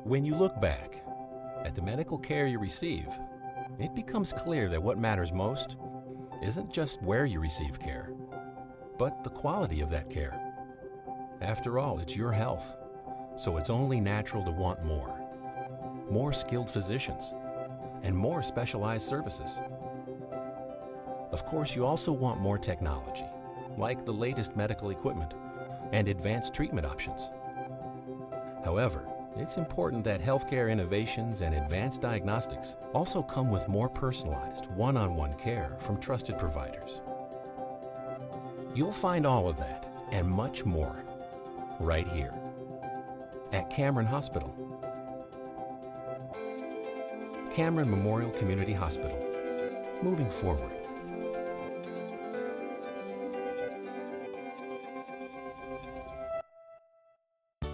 When you look back at the medical care you receive, it becomes clear that what matters most isn't just where you receive care, but the quality of that care. After all, it's your health, so it's only natural to want more. More skilled physicians and more specialized services. Of course, you also want more technology, like the latest medical equipment and advanced treatment options. However, it's important that healthcare innovations and advanced diagnostics also come with more personalized, one-on-one care from trusted providers. You'll find all of that and much more right here at Cameron Hospital. Cameron Memorial Community Hospital, moving forward.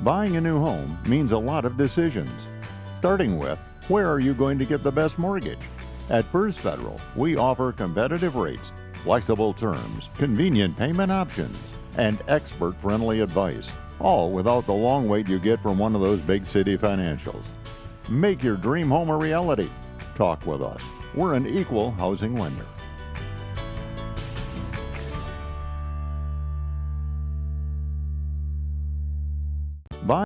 Buying a new home means a lot of decisions, starting with where are you going to get the best mortgage? At First Federal, we offer competitive rates, flexible terms, convenient payment options, and expert-friendly advice, all without the long wait you get from one of those big city financials. Make your dream home a reality. Talk with us. We're an equal housing lender. Buy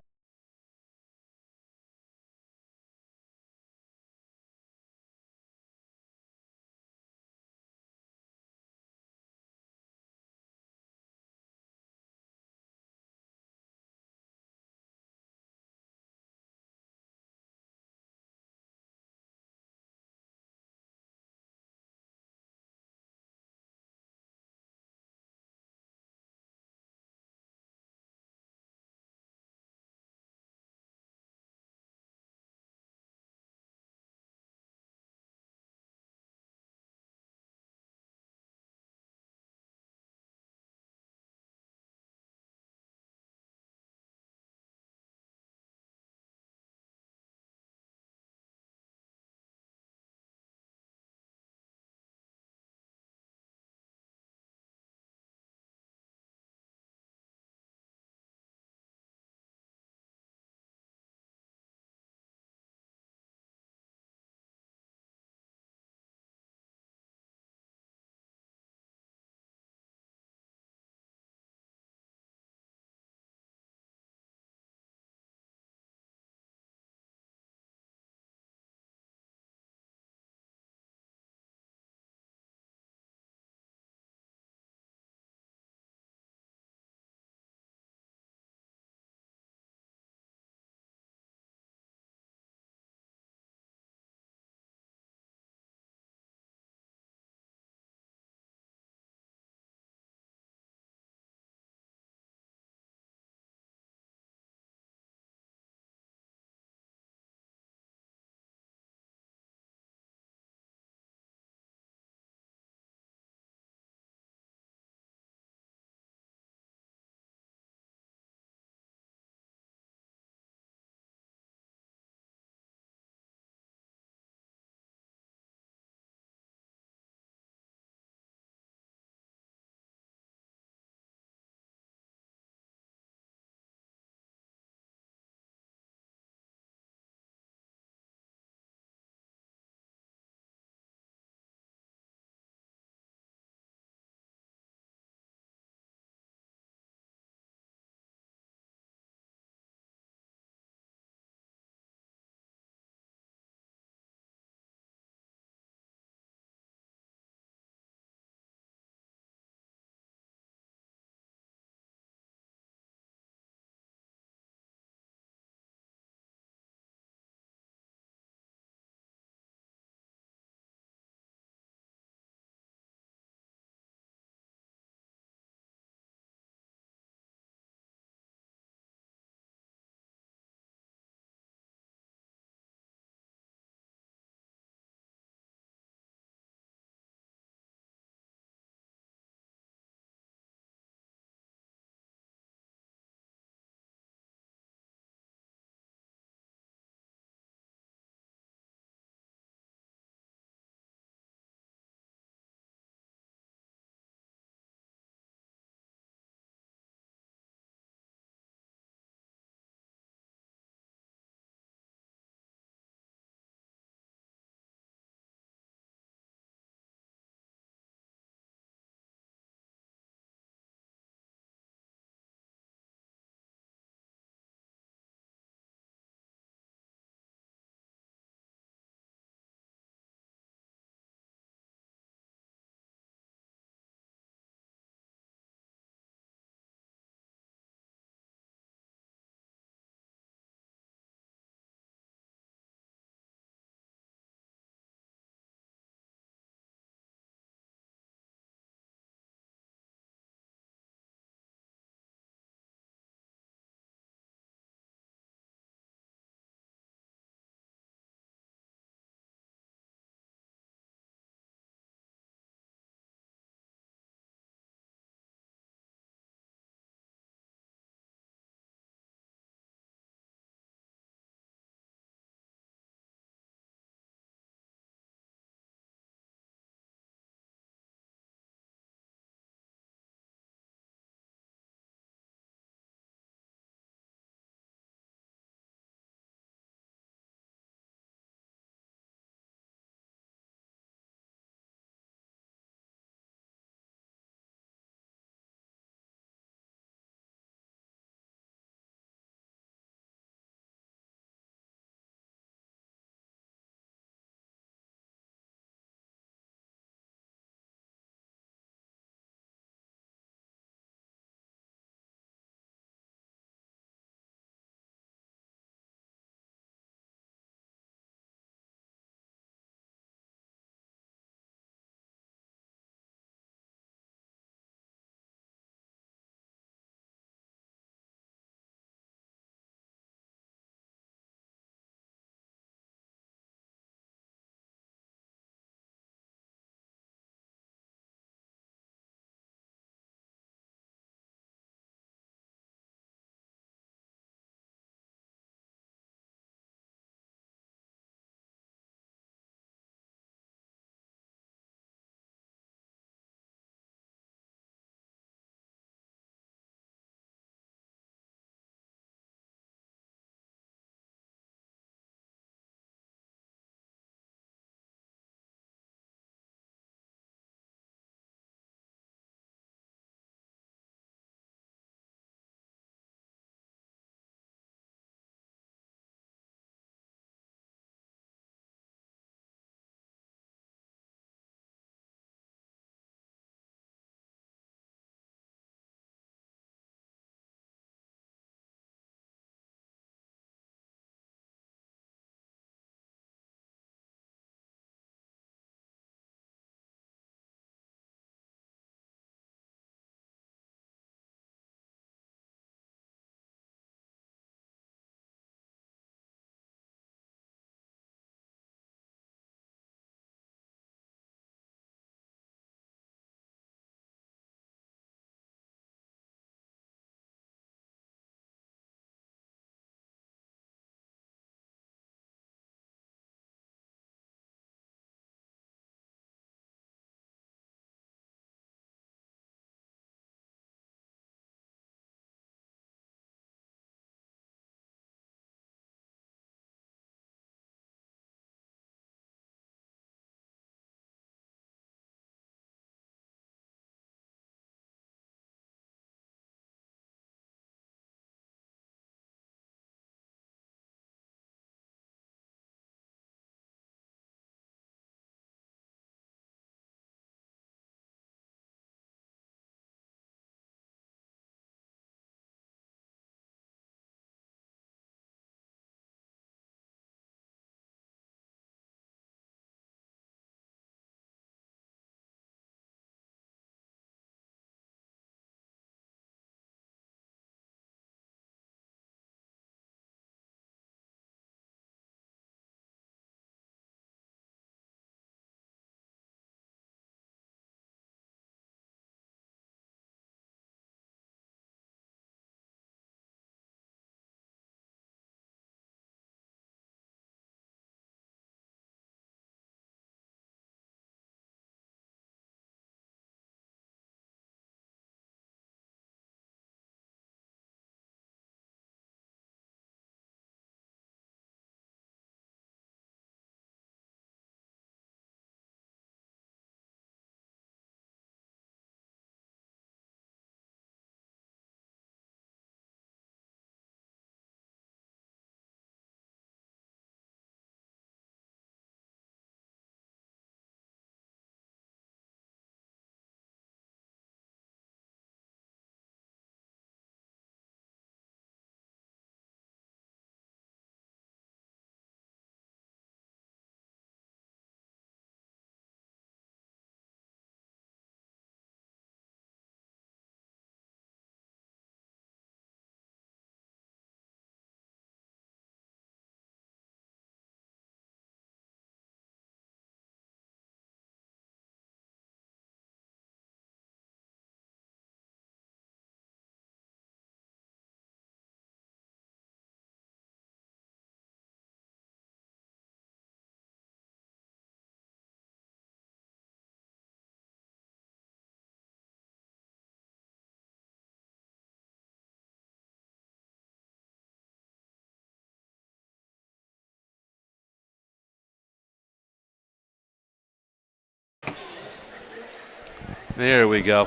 There we go.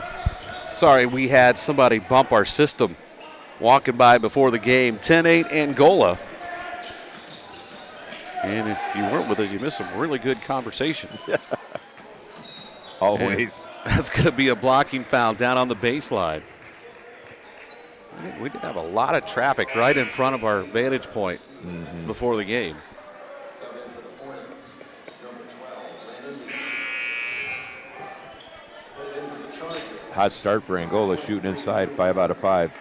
Sorry, we had somebody bump our system walking by before the game. 10-8 Angola. And if you weren't with us, you missed some really good conversation. Always. And that's going to be a blocking foul down on the baseline. We did have a lot of traffic right in front of our vantage point before the game. Hot start for Angola, shooting inside 5 out of 5.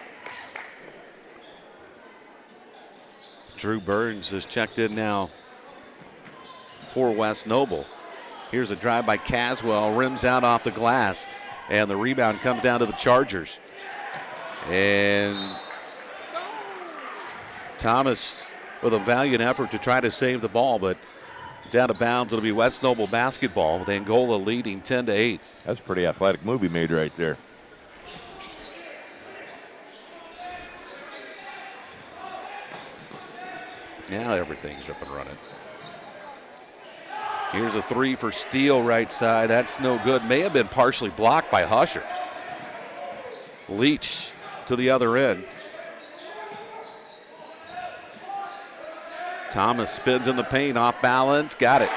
Drew Burns has checked in now for West Noble. Here's a drive by Caswell, rims out off the glass, and the rebound comes down to the Chargers. And Thomas with a valiant effort to try to save the ball, but it's out of bounds. It'll be West Noble basketball with Angola leading 10-8. That's a pretty athletic move he made right there. Now everything's up and running. Here's a three for Steele right side. That's no good. May have been partially blocked by Husher. Leach to the other end. Thomas spins in the paint, off balance, got it.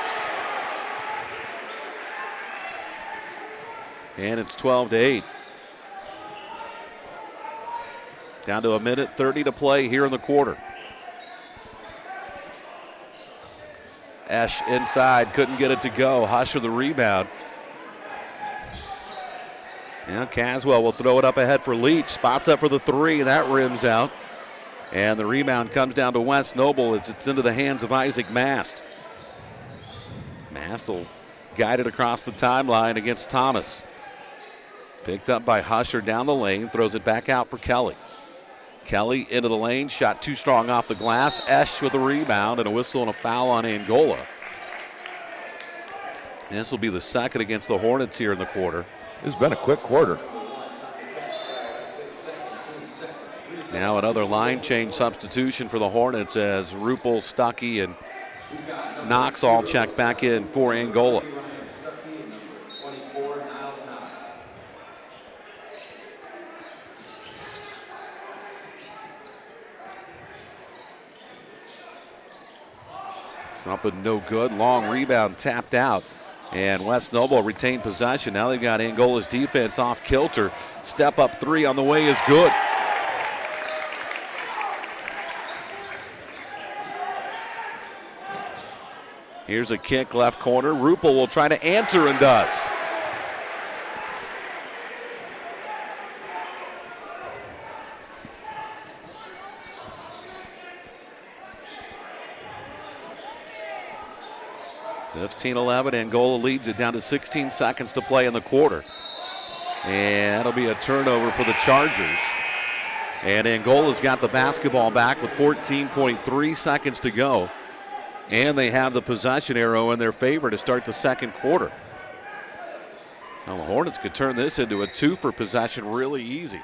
And it's 12-8. Down to 1:30 to play here in the quarter. Esch inside, couldn't get it to go. Husher the rebound. Now Caswell will throw it up ahead for Leach. Spots up for the three, and that rims out. And the rebound comes down to West Noble as it's into the hands of Isaac Mast. Mast will guide it across the timeline against Thomas. Picked up by Husher down the lane, throws it back out for Kelly. Kelly into the lane, shot too strong off the glass. Esch with a rebound and a whistle and a foul on Angola. And this will be the second against the Hornets here in the quarter. It's been a quick quarter. Now another line change substitution for the Hornets as Rupel, Stuckey, and Knox all check back in for Angola. It's up and no good. Long rebound tapped out. And West Noble retained possession. Now they've got Angola's defense off kilter. Step up three on the way is good. Here's a kick left corner. Rupel will try to answer and does. (15-11). Angola leads it down to 16 seconds to play in the quarter. And that'll be a turnover for the Chargers. And Angola's got the basketball back with 14.3 seconds to go. And they have the possession arrow in their favor to start the second quarter. Now the Hornets could turn this into a two for possession really easy.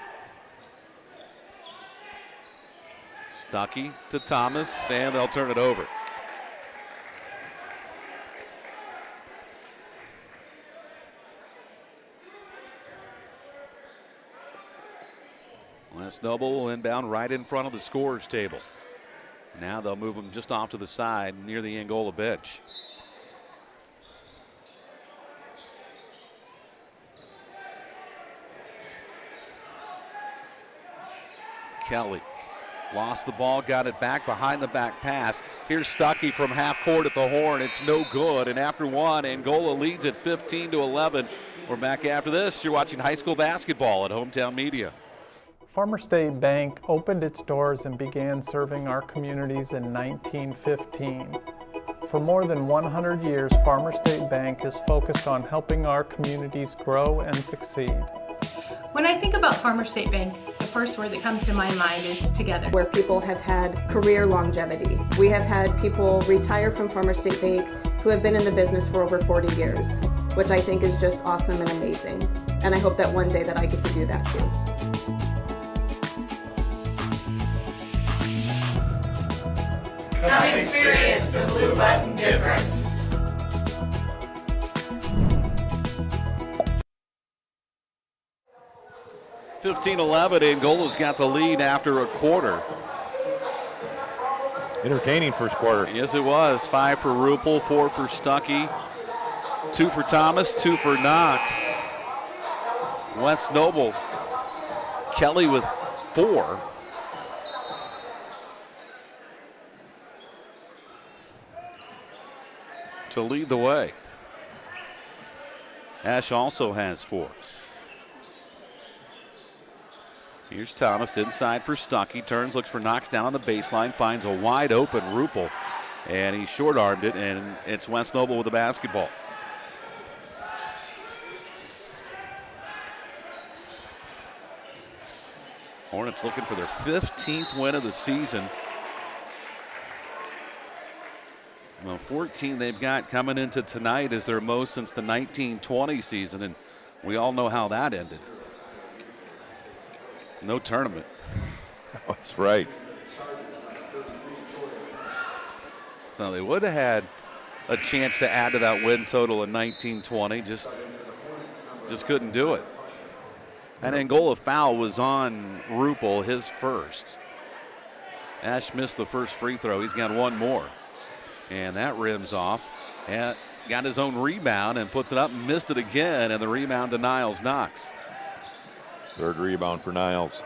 Stuckey to Thomas, and they'll turn it over. West Noble will inbound right in front of the scorer's table. Now they'll move them just off to the side near the Angola bench. Kelly lost the ball, got it back behind the back pass. Here's Stuckey from half court at the horn. It's no good. And after one, Angola leads at 15-11. We're back after this. You're watching high school basketball at Hometown Media. Farmer State Bank opened its doors and began serving our communities in 1915. For more than 100 years, Farmer State Bank has focused on helping our communities grow and succeed. When I think about Farmer State Bank, the first word that comes to my mind is together. Where people have had career longevity. We have had people retire from Farmer State Bank who have been in the business for over 40 years, which I think is just awesome and amazing. And I hope that one day that I get to do that too. Come experience the Blue Button difference. 15-11, Angola's got the lead after a quarter. Entertaining first quarter. Yes, it was. 5 for Ruppel, 4 for Stuckey, 2 for Thomas, 2 for Knox. West Noble, Kelly with 4. To lead the way. Ash also has 4. Here's Thomas inside for Stuckey. Turns, looks for Knox down on the baseline. Finds a wide open Ruppel. And he short-armed it, and it's West Noble with the basketball. Hornets looking for their 15th win of the season. Well, 14 they've got coming into tonight is their most since the 1920 season, and we all know how that ended. No tournament. Oh, that's right. So they would have had a chance to add to that win total in 1920, just couldn't do it. And Angola foul was on Ruppel, his first. Ash missed the first free throw. He's got one more. And that rims off. And got his own rebound and puts it up and missed it again. And the rebound to Niles Knox. Third rebound for Niles.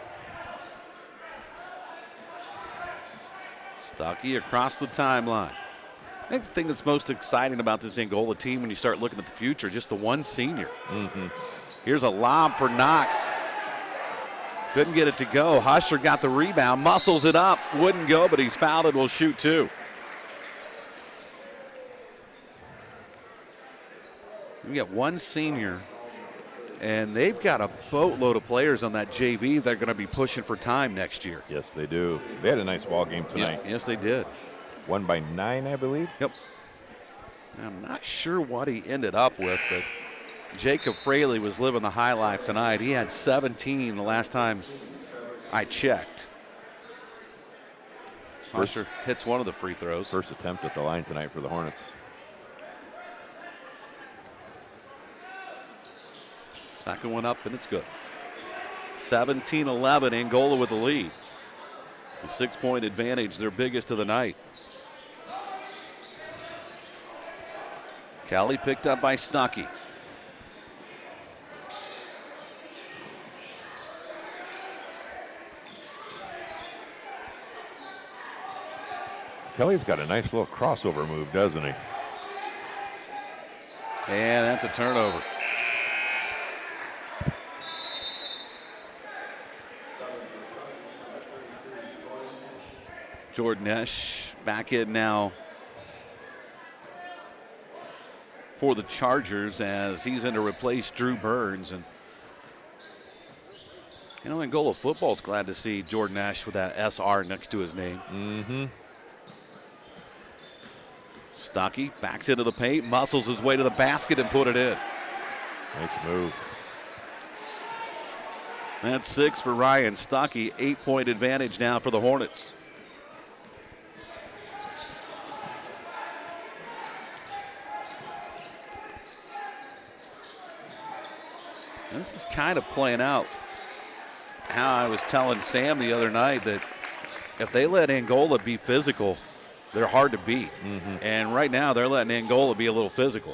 Stuckey across the timeline. I think the thing that's most exciting about this Angola team when you start looking at the future, just the one senior. Here's a lob for Knox. Couldn't get it to go. Husher got the rebound, muscles it up. Wouldn't go, but he's fouled and will shoot 2. We got one senior, and they've got a boatload of players on that JV that are going to be pushing for time next year. Yes, they do. They had a nice ball game tonight. Yes, they did. Won by 9, I believe. Yep. I'm not sure what he ended up with, but Jacob Fraley was living the high life tonight. He had 17 the last time I checked. Husher hits one of the free throws. First attempt at the line tonight for the Hornets. Second one up, and it's good. 17-11, Angola with the lead. A 6-point advantage, their biggest of the night. Kelly picked up by Stuckey. Kelly's got a nice little crossover move, doesn't he? And that's a turnover. Jordan Esch back in now for the Chargers as he's in to replace Drew Burns. And you know, Angola football's glad to see Jordan Esch with that SR next to his name. Stuckey backs into the paint, muscles his way to the basket and put it in. Nice move. That's 6 for Ryan Stuckey. 8-point advantage now for the Hornets. This is kind of playing out how I was telling Sam the other night that if they let Angola be physical, they're hard to beat. And right now they're letting Angola be a little physical.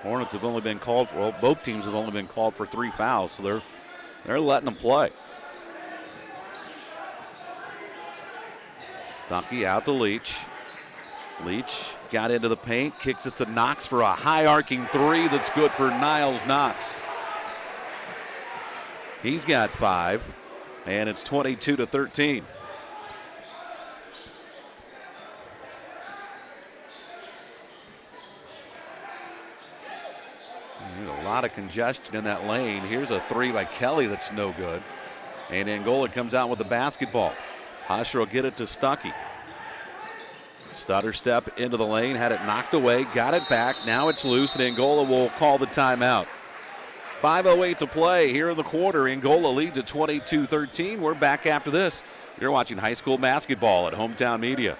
Hornets have only been called for, well, both teams have only been called for 3 fouls, so they're letting them play. Stuckey out to Leach. Leach got into the paint, kicks it to Knox for a high arcing 3 that's good for Niles Knox. He's got 5, and it's 22-13. There's a lot of congestion in that lane. Here's a 3 by Kelly that's no good. And Angola comes out with the basketball. Husher will get it to Stuckey. Stutter step into the lane, had it knocked away, got it back. Now it's loose, and Angola will call the timeout. 5:08 to play here in the quarter. Angola leads at 22-13. We're back after this. You're watching high school basketball at Hometown Media.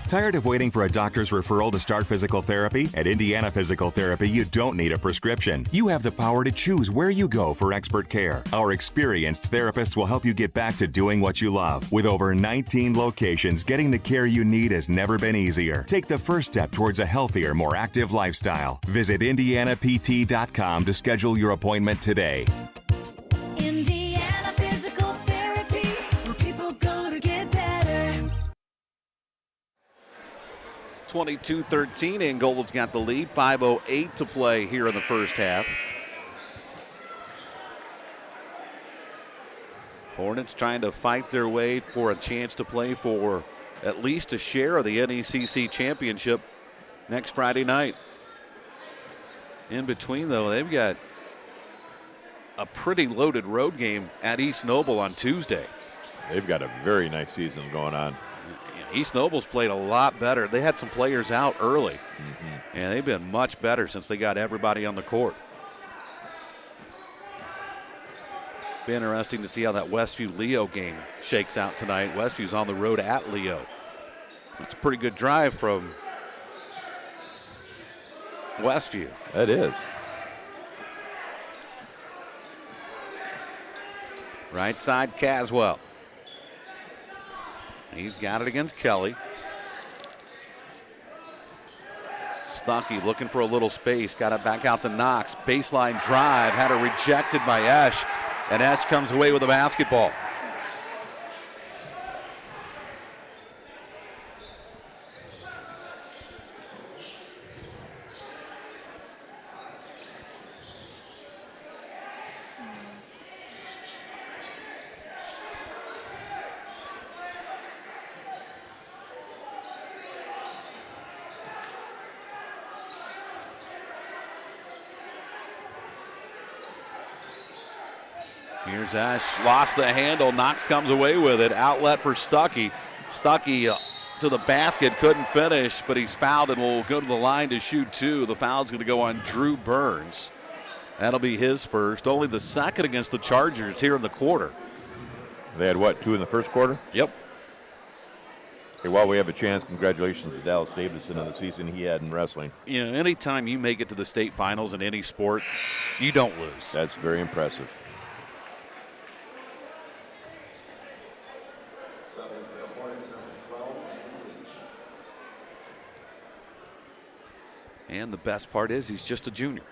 Tired of waiting for a doctor's referral to start physical therapy? At Indiana Physical Therapy, you don't need a prescription. You have the power to choose where you go for expert care. Our experienced therapists will help you get back to doing what you love. With over 19 locations, getting the care you need has never been easier. Take the first step towards a healthier, more active lifestyle. Visit IndianaPT.com to schedule your appointment today. Indiana Physical Therapy, where people go to get better. 22-13, Angola's got the lead. 5:08 to play here in the first half. Hornets trying to fight their way for a chance to play for at least a share of the NECC championship next Friday night. In between, though, they've got a pretty loaded road game at East Noble on Tuesday. They've got a very nice season going on. East Noble's played a lot better. They had some players out early, and they've been much better since they got everybody on the court. Be interesting to see how that Westview-Leo game shakes out tonight. Westview's on the road at Leo. It's a pretty good drive from Westview. It is. Right side, Caswell. He's got it against Kelly. Stuckey looking for a little space. Got it back out to Knox. Baseline drive. Had it rejected by Esch. And Esch comes away with a basketball. Here's Ash, lost the handle. Knox comes away with it. Outlet for Stuckey. Stuckey to the basket, couldn't finish, but he's fouled and will go to the line to shoot two. The foul's going to go on Drew Burns. That'll be his first, only the second against the Chargers here in the quarter. They had, what, 2 in the first quarter? Yep. Okay, while we have a chance, congratulations to Dallas Davidson on the season he had in wrestling. You know, anytime you make it to the state finals in any sport, you don't lose. That's very impressive. And the best part is he's just a junior.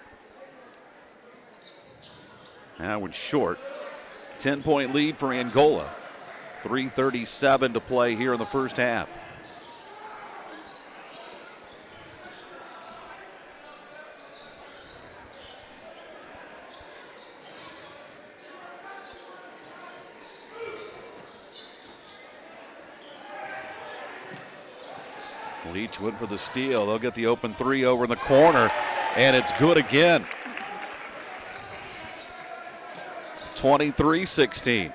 Howard short. 10-point lead for Angola. 3:37 to play here in the first half. Leach went for the steal. They'll get the open three over in the corner, and it's good again. 23-16.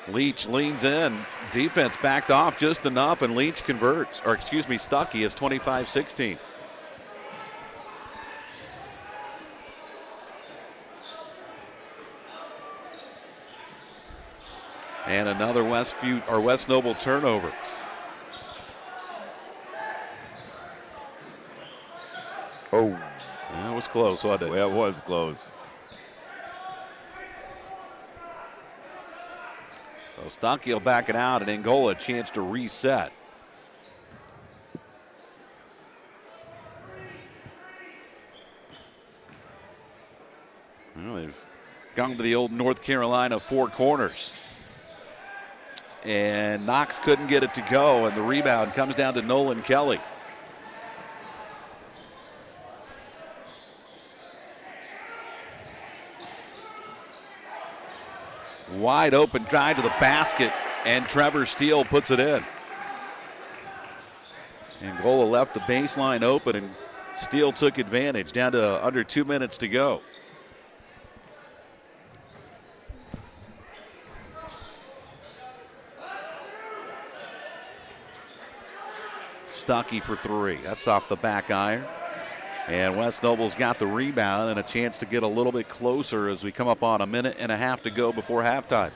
Leach leans in. Defense backed off just enough, and Leach converts. Or excuse me, Stuckey is 25-16. And another West Noble turnover. Oh. That was close, wasn't it? Well, it was close. So Stuckey will back it out, and Angola a chance to reset. Well, they've gone to the old North Carolina four corners. And Knox couldn't get it to go, and the rebound comes down to Nolan Kelly. Wide open drive to the basket, and Trevor Steele puts it in. Angola left the baseline open, and Steele took advantage. Down to under 2 minutes to go. Stuckey for three. That's off the back iron. And West Noble's got the rebound and a chance to get a little bit closer as we come up on a minute and a half to go before halftime.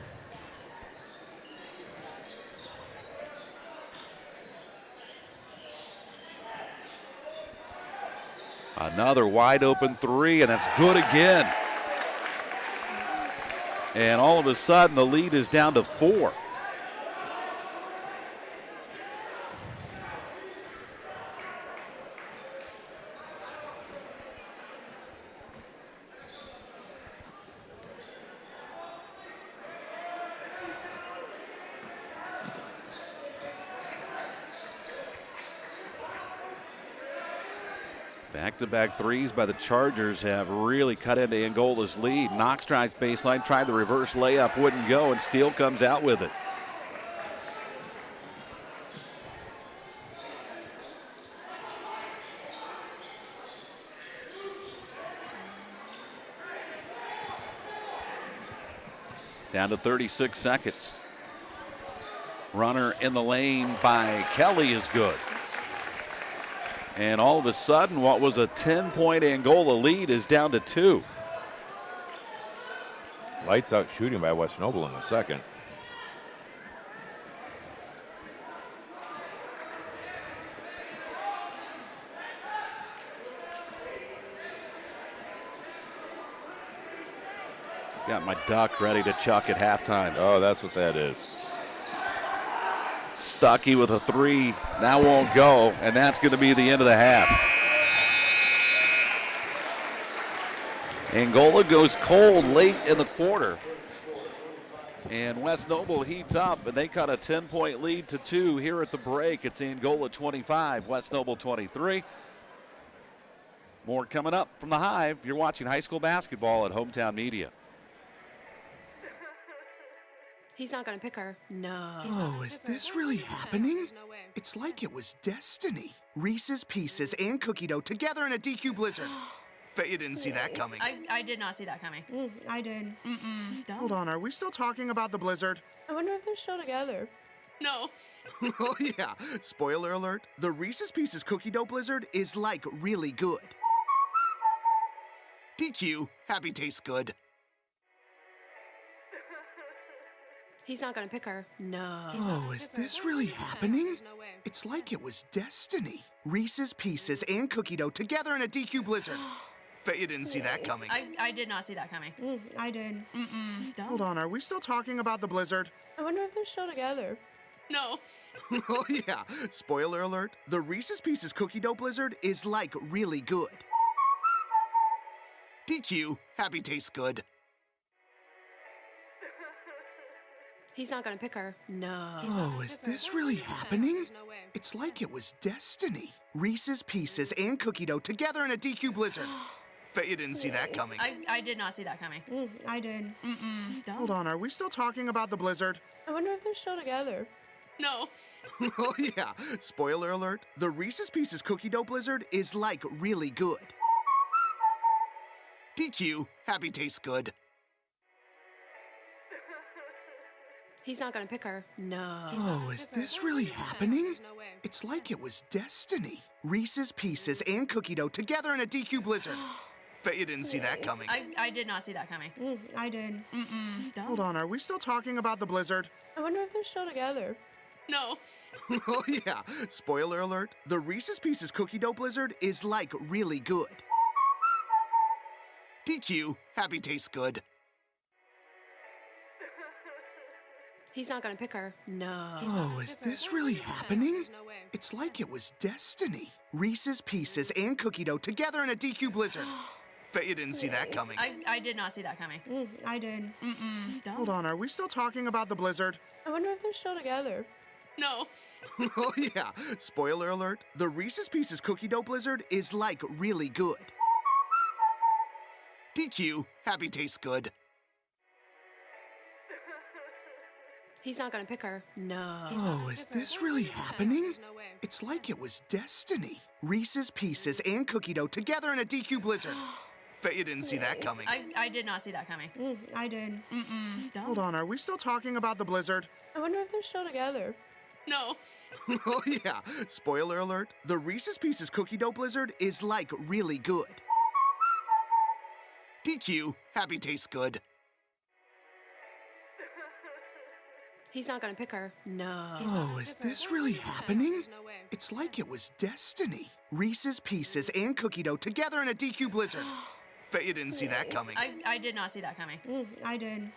Another wide open three, and that's good again. And all of a sudden, the lead is down to 4. Back-to-back threes by the Chargers have really cut into Angola's lead. Knox drives baseline, tried the reverse layup, wouldn't go, and Steele comes out with it. Down to 36 seconds. Runner in the lane by Kelly is good. And all of a sudden, what was a 10-point Angola lead is down to 2. Lights out shooting by West Noble in the second. Got my duck ready to chuck at halftime. Oh, that's what that is. Stuckey with a 3. That won't go, and that's going to be the end of the half. Angola goes cold late in the quarter. And West Noble heats up, and they cut a 10-point lead to 2 here at the break. It's Angola 25, West Noble 23. More coming up from the Hive. You're watching high school basketball at Hometown Media. He's not going to pick her. No. Oh, is this really happening? It's like it was destiny. Reese's Pieces and cookie dough together in a DQ blizzard. Bet you didn't see that coming. I did not see that coming. I did. Hold on, are we still talking about the blizzard? I wonder if they're still together. No. Oh yeah, spoiler alert, the Reese's Pieces cookie dough blizzard is like really good. DQ, happy tastes good. He's not going to pick her. No. Oh, is this really happening? It's like it was destiny. Reese's Pieces and cookie dough together in a DQ blizzard. Bet you didn't see that coming. I did not see that coming. I did. Hold on, are we still talking about the blizzard? I wonder if they're still together. No. Oh yeah, spoiler alert, the Reese's Pieces cookie dough blizzard is like really good. DQ, happy tastes good. He's not going to pick her. No. Oh, is this really happening? It's like it was destiny. Reese's Pieces and cookie dough together in a DQ blizzard. Bet you didn't see that coming. I did not see that coming. I did. Hold on, are we still talking about the blizzard? I wonder if they're still together. No. Oh yeah, spoiler alert, the Reese's Pieces cookie dough blizzard is like really good. DQ, happy tastes good. He's not going to pick her. No. Oh, is this really happening? It's like it was destiny. Reese's Pieces and cookie dough together in a DQ blizzard. Bet you didn't see that coming. I did not see that coming. I did. Hold on, are we still talking about the blizzard? I wonder if they're still together. No. Oh yeah, spoiler alert, the Reese's Pieces cookie dough blizzard is like really good. DQ, happy tastes good. He's not going to pick her. No. Oh, is this really happening? It's like it was destiny. Reese's Pieces and cookie dough together in a DQ blizzard. Bet you didn't see that coming. I did not see that coming. I did. Hold on, are we still talking about the blizzard? I wonder if they're still together. No. Oh yeah, spoiler alert, the Reese's Pieces cookie dough blizzard is like really good. DQ, happy tastes good. He's not going to pick her. No. Oh, is this really happening? It's like it was destiny. Reese's Pieces and cookie dough together in a DQ blizzard. Bet you didn't see that coming. I did not see that coming. I did. Hold on, are we still talking about the blizzard? I wonder if they're still together. No. Oh yeah, spoiler alert, the Reese's Pieces cookie dough blizzard is like really good. DQ, happy tastes good. He's not going to pick her. No. Oh, is this really happening? It's like it was destiny. Reese's Pieces and cookie dough together in a DQ Blizzard. Bet you didn't see that coming. I did not see that coming. I did.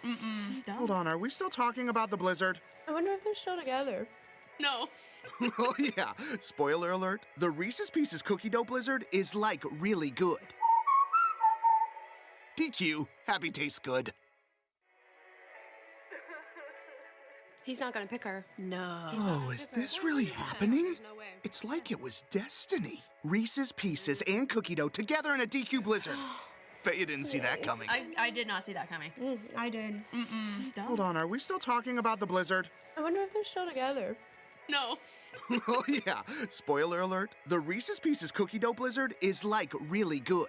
Hold on, are we still talking about the Blizzard? I wonder if they're still together. No. Oh yeah, spoiler alert, the Reese's Pieces cookie dough Blizzard is like really good. DQ, happy tastes good. He's not gonna pick her. No. Oh, is this really happening? It's like it was destiny. Reese's Pieces and cookie dough together in a DQ Blizzard. Bet you didn't see that coming. I did not see that coming. I did. Hold on, are we still talking about the Blizzard? I wonder if they're still together. No. Oh yeah, spoiler alert, the Reese's Pieces cookie dough Blizzard is like really good.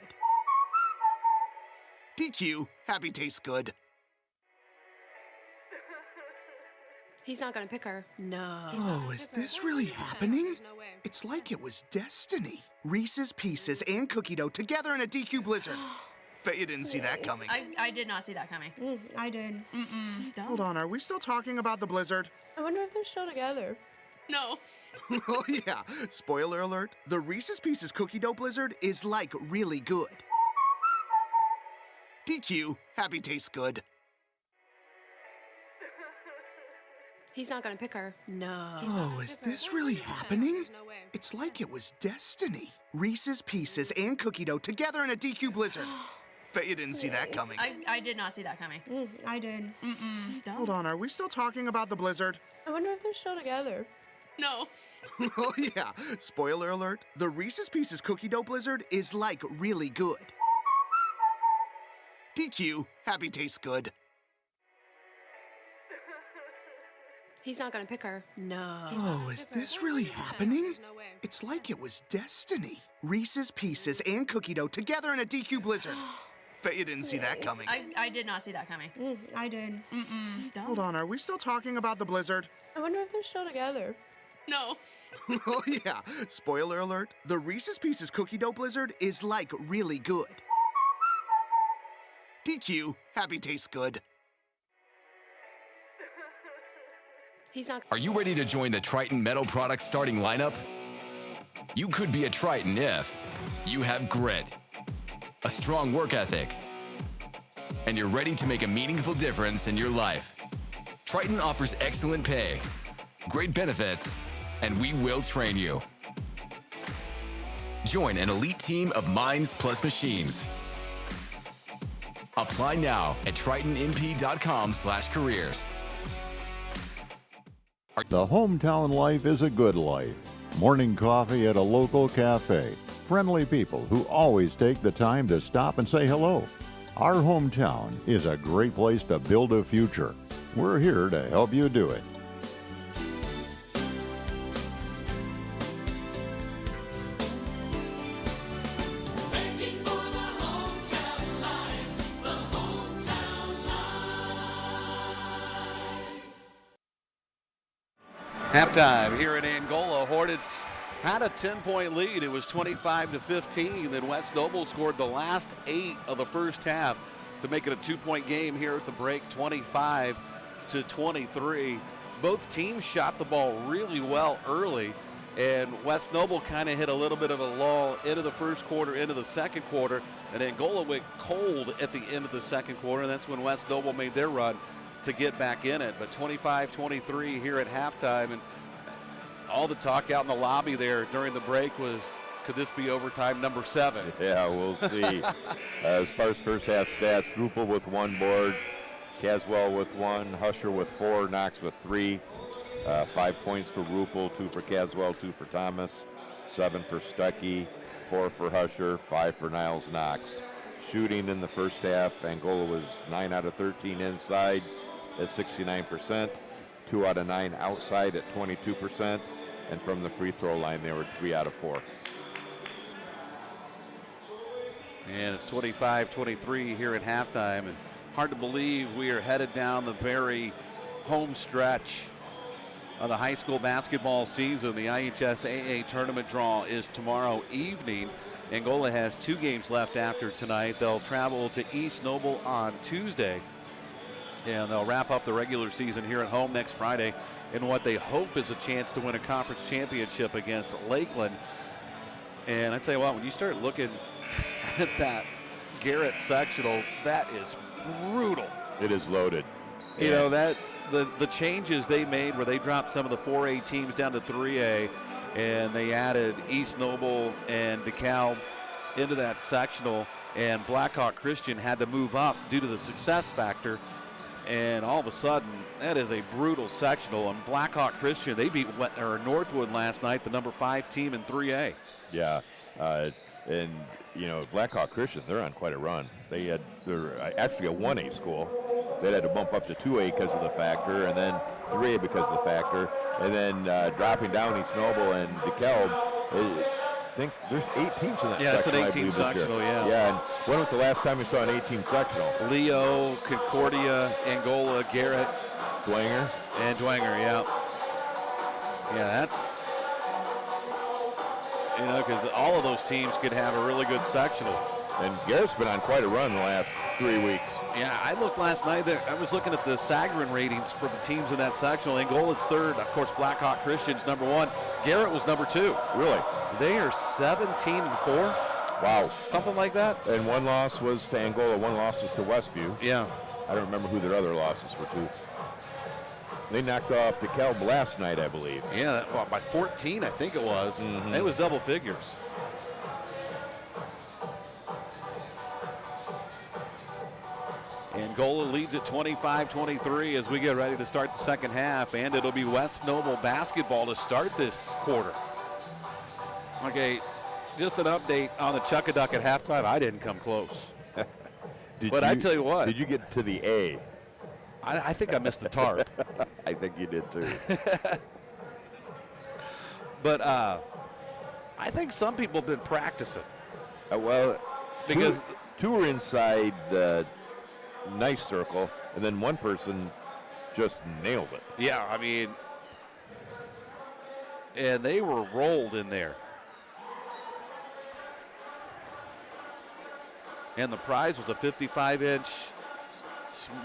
DQ, happy tastes good. He's not gonna pick her. No. Oh, is this really happening? It's like it was destiny. Reese's Pieces and cookie dough together in a DQ Blizzard. Bet you didn't see that coming. I did not see that coming. I did. Hold on, are we still talking about the Blizzard? I wonder if they're still together. No. Oh yeah, spoiler alert, the Reese's Pieces cookie dough Blizzard is like really good. DQ, happy tastes good. He's not gonna pick her. No. Oh, is this really happening? It's like it was destiny. Reese's Pieces and cookie dough together in a DQ Blizzard. Bet you didn't see that coming. I did not see that coming. I did. Hold on, are we still talking about the Blizzard? I wonder if they're still together. No. Oh yeah, spoiler alert, the Reese's Pieces cookie dough Blizzard is like really good. DQ, happy tastes good. He's not gonna pick her. No. Oh, is this really happening? It's like it was destiny. Reese's Pieces and cookie dough together in a DQ Blizzard. Bet you didn't see that coming. I did not see that coming. I did. Hold on, are we still talking about the Blizzard? I wonder if they're still together. No. Oh yeah, spoiler alert, the Reese's Pieces cookie dough Blizzard is like really good. DQ, happy tastes good. He's not. Are you ready to join the Triton Metal Products starting lineup? You could be a Triton if you have grit, a strong work ethic, and you're ready to make a meaningful difference in your life. Triton offers excellent pay, great benefits, and we will train you. Join an elite team of minds plus machines. Apply now at tritonmp.com/careers. The hometown life is a good life. Morning coffee at a local cafe. Friendly people who always take the time to stop and say hello. Our hometown is a great place to build a future. We're here to help you do it. Halftime here in Angola. Hornets had a 10-point lead. It was 25-15. Then West Noble scored the last 8 of the first half to make it a 2-point game here at the break, 25-23. Both teams shot the ball really well early, and West Noble kind of hit a little bit of a lull into the first quarter, into the second quarter, and Angola went cold at the end of the second quarter, and that's when West Noble made their run to get back in it. But 25-23 here at halftime, and all the talk out in the lobby there during the break was, could this be overtime number 7? Yeah, we'll see. As far as first half stats, Rupel with 1 board, Caswell with 1, Husher with 4, Knox with 3. 5 points for Rupel, 2 for Caswell, 2 for Thomas, 7 for Stuckey, 4 for Husher, 5 for Niles Knox. Shooting in the first half, Angola was 9 out of 13 inside at 69%, 2 out of 9 outside at 22%, and from the free throw line they were 3 out of 4. And it's 25-23 here at halftime, and hard to believe we are headed down the very home stretch of the high school basketball season. The IHSAA tournament draw is tomorrow evening. Angola has 2 games left after tonight. They'll travel to East Noble on Tuesday And they'll wrap up the regular season here at home next Friday in what they hope is a chance to win a conference championship against Lakeland. And I'd say, well, when you start looking at that Garrett sectional, that is brutal. It is loaded. You know, that the changes they made where they dropped some of the 4A teams down to 3A, and they added East Noble and DeKalb into that sectional, and Blackhawk Christian had to move up due to the success factor. And all of a sudden, that is a brutal sectional. And Blackhawk Christian, they beat Northwood last night, the number 5 team in 3A. Yeah, and you know, Blackhawk Christian, they're on quite a run. They're actually a 1A school. They had to bump up to 2A because of the factor, and then 3A because of the factor, and then dropping down East Noble and DeKalb. I think there's 8 teams in that section. Yeah, it's an 18 sectional, yeah. Yeah, and when was the last time you saw an 18 sectional? Leo, Concordia, Angola, Garrett. Dwanger. And Dwanger, yeah. Yeah, that's, you know, because all of those teams could have a really good sectional. And Garrett's been on quite a run the last 3 weeks. Yeah, I looked last night. I was looking at the Sagarin ratings for the teams in that sectional. Angola's 3rd. Of course, Blackhawk Christian's number 1. Garrett was number 2. Really? They are 17-4. Wow. Something like that. And one loss was to Angola, one loss was to Westview. Yeah. I don't remember who their other losses were to. They knocked off DeKalb last night, I believe. Yeah, well, by 14, I think it was. Mm-hmm. It was double figures. Angola leads at 25-23 as we get ready to start the second half, and it'll be West Noble basketball to start this quarter. Okay, just an update on the Chuckaduck at halftime. I didn't come close. But I tell you what. Did you get to the A? I think I missed the tarp. I think you did too. But I think some people have been practicing. Well, because two were inside the nice circle, and then one person just nailed it. Yeah, I mean, and they were rolled in there. And the prize was a 55-inch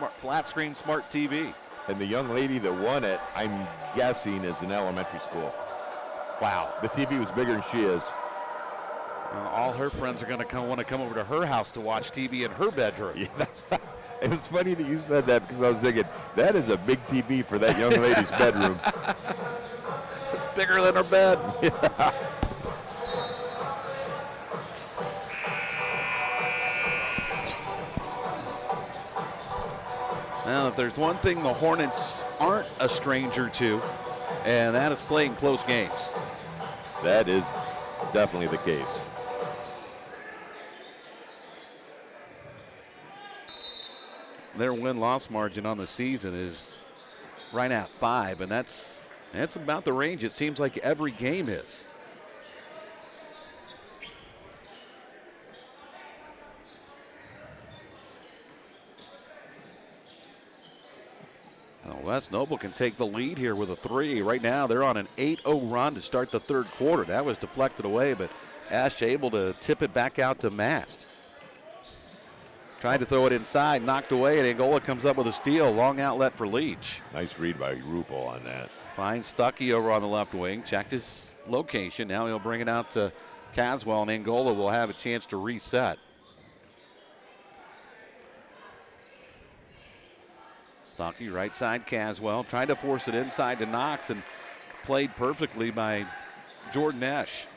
flat screen smart TV. And the young lady that won it, I'm guessing, is in elementary school. Wow. The TV was bigger than she is. All her friends are going to want to come over to her house to watch TV in her bedroom. Yeah, it was funny that you said that because I was thinking, that is a big TV for that young lady's bedroom. It's bigger than her bed. Yeah. Now, if there's one thing the Hornets aren't a stranger to, and that is playing close games. That is definitely the case. Their win-loss margin on the season is right at 5, and that's about the range it seems like every game is. Well, West Noble can take the lead here with a 3. Right now, they're on an 8-0 run to start the third quarter. That was deflected away, but Ash able to tip it back out to Mast. Tried to throw it inside, knocked away, and Angola comes up with a steal. Long outlet for Leach. Nice read by Ruppel on that. Finds Stuckey over on the left wing. Checked his location. Now he'll bring it out to Caswell, and Angola will have a chance to reset. Stuckey, right side Caswell. Tried to force it inside to Knox and played perfectly by Jordan Esch.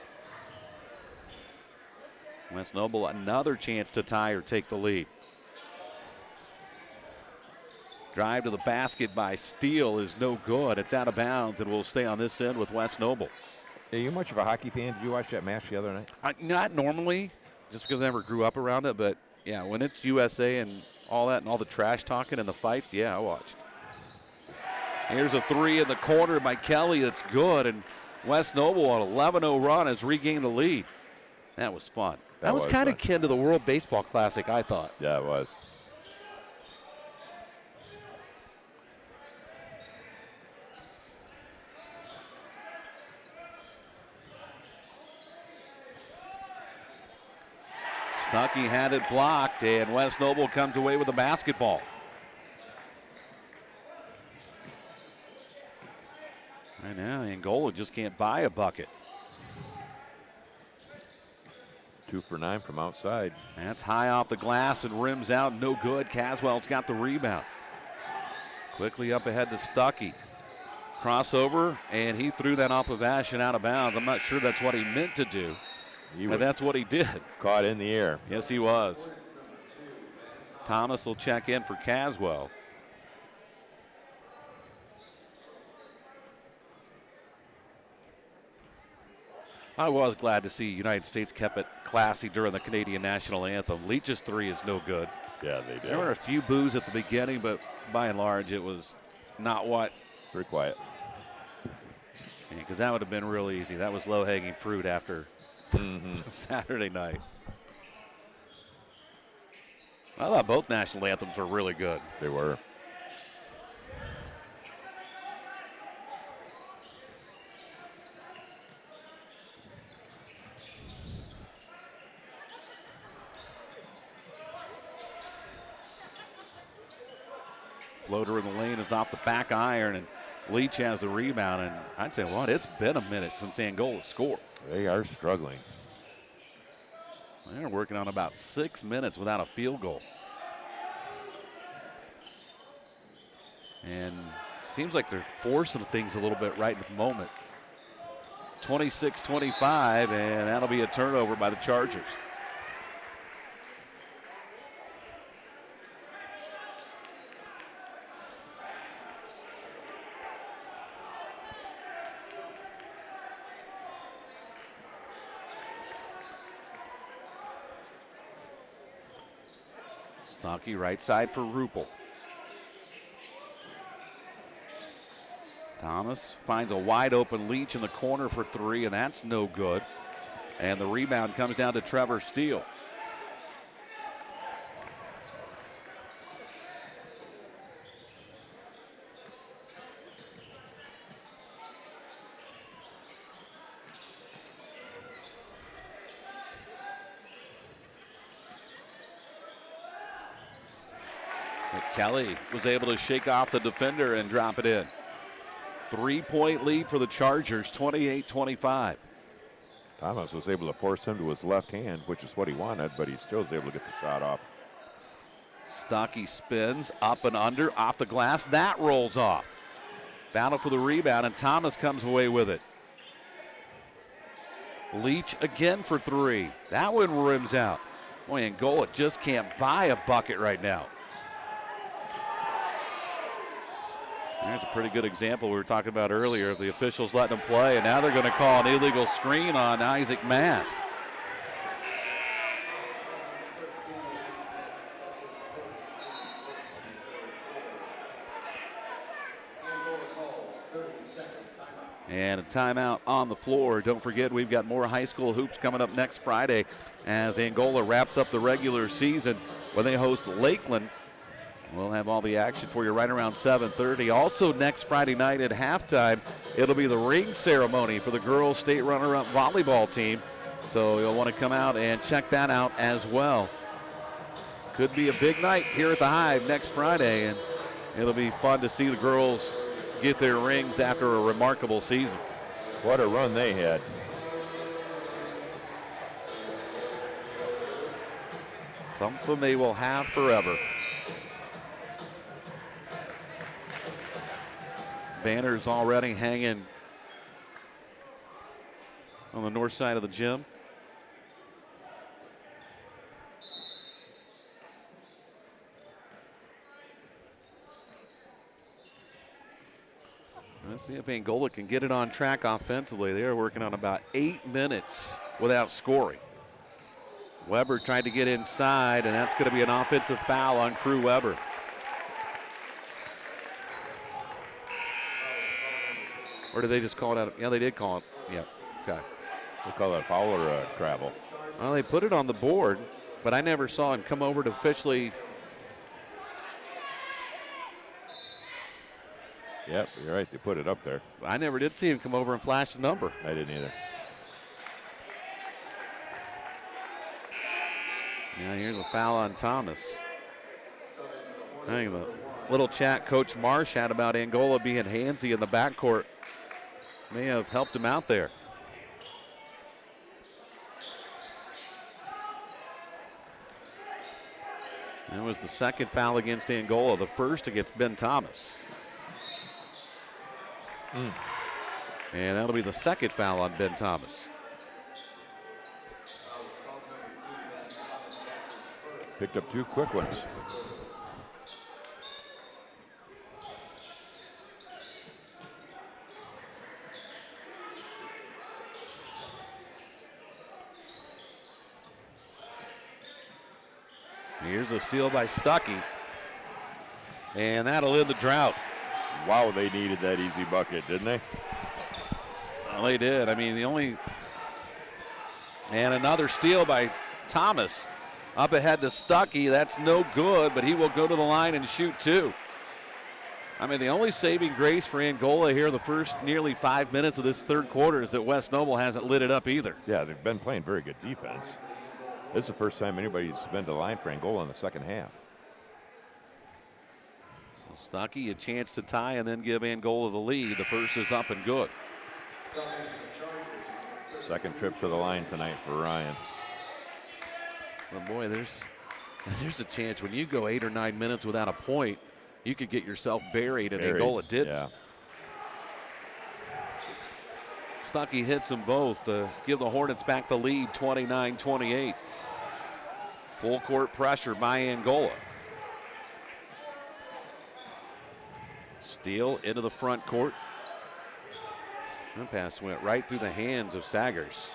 West Noble another chance to tie or take the lead. Drive to the basket by Steele is no good. It's out of bounds and will stay on this end with West Noble. Are you much of a hockey fan? Did you watch that match the other night? Not normally, just because I never grew up around it. But, yeah, when it's USA and all that and all the trash talking and the fights, yeah, I watched. Here's a 3 in the corner by Kelly. That's good. And West Noble on 11-0 run has regained the lead. That was fun. That was kind of akin to the World Baseball Classic, I thought. Yeah, it was. Stuckey had it blocked, and West Noble comes away with the basketball. Right now, Angola just can't buy a bucket. 2 for 9 from outside. That's high off the glass and rims out. No good. Caswell's got the rebound. Quickly up ahead to Stuckey. Crossover, and he threw that off of Ash and out of bounds. I'm not sure that's what he meant to do, but that's what he did. Caught in the air. Yes, he was. Thomas will check in for Caswell. I was glad to see United States kept it classy during the Canadian national anthem. Leach's three is no good. Yeah, they did. There were a few boos at the beginning, but by and large, it was not what. Very quiet. Because that would have been real easy. That was low-hanging fruit after Saturday night. I thought both national anthems were really good. They were. Floater in the lane is off the back iron, and Leach has the rebound. And I'd say, what? It's been a minute since Angola scored. They are struggling. They're working on about 6 minutes without a field goal. And seems like they're forcing things a little bit right at the moment. 26-25, and that'll be a turnover by the Chargers. Stocky right side for Rupel. Thomas finds a wide open Leach in the corner for three, and that's no good. And the rebound comes down to Trevor Steele. Kelly was able to shake off the defender and drop it in. 3-point lead for the Chargers, 28-25. Thomas was able to force him to his left hand, which is what he wanted, but he still was able to get the shot off. Stocky spins up and under, off the glass. That rolls off. Battle for the rebound, and Thomas comes away with it. Leach again for three. That one rims out. Boy, Angola just can't buy a bucket right now. There's a pretty good example we were talking about earlier of the officials letting them play, and now they're going to call an illegal screen on Isaac Mast. And a timeout on the floor. Don't forget, we've got more high school hoops coming up next Friday as Angola wraps up the regular season when they host Lakeland. We'll have all the action for you right around 7:30. Also next Friday night at halftime, it'll be the ring ceremony for the girls' state runner-up volleyball team. So you'll want to come out and check that out as well. Could be a big night here at the Hive next Friday, and it'll be fun to see the girls get their rings after a remarkable season. What a run they had. Something they will have forever. Banners already hanging on the north side of the gym. Let's see if Angola can get it on track offensively. They are working on about 8 minutes without scoring. Weber tried to get inside, and that's going to be an offensive foul on Crew Weber. Or did they just call it out? Yeah, they did call it. Yeah, okay. They call that foul or travel? Well, they put it on the board, but I never saw him come over to officially. Yep, you're right. They put it up there. I never did see him come over and flash the number. I didn't either. Yeah, here's a foul on Thomas. I think the little chat Coach Marsh had about Angola being handsy in the backcourt may have helped him out there. That was the second foul against Angola, the first against Ben Thomas. And that'll be the second foul on Ben Thomas. Picked up 2 quick ones. Here's a steal by Stuckey. And that'll end the drought. Wow, they needed that easy bucket, didn't they? Well, they did. I mean, and another steal by Thomas. Up ahead to Stuckey. That's no good, but he will go to the line and shoot 2. I mean, the only saving grace for Angola here the first nearly 5 minutes of this third quarter is that West Noble hasn't lit it up either. Yeah, they've been playing very good defense. This is the first time anybody's been to the line for Angola in the second half. So Stuckey, a chance to tie and then give Angola the lead. The first is up and good. Second trip to the line tonight for Ryan. Well, boy, there's a chance when you go 8 or 9 minutes without a point, you could get yourself buried, and Angola didn't. Yeah. Stuckey hits them both to give the Hornets back the lead, 29-28. Full court pressure by Angola. Steal into the front court. That pass went right through the hands of Saggers.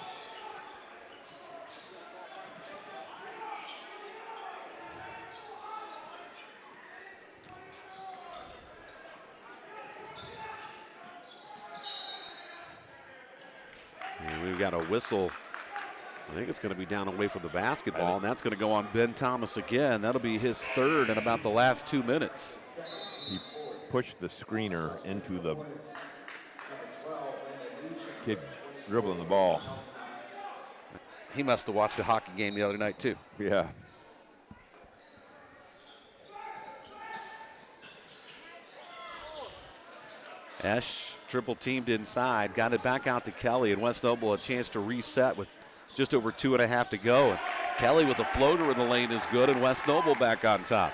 And we've got a whistle. I think it's going to be down away from the basketball, and that's going to go on Ben Thomas again. That'll be his third in about the last 2 minutes. He pushed the screener into the kid dribbling the ball. He must have watched the hockey game the other night, too. Yeah. Esch triple teamed inside, got it back out to Kelly, and West Noble a chance to reset with just over 2.5 to go. And Kelly with a floater in the lane is good, and West Noble back on top.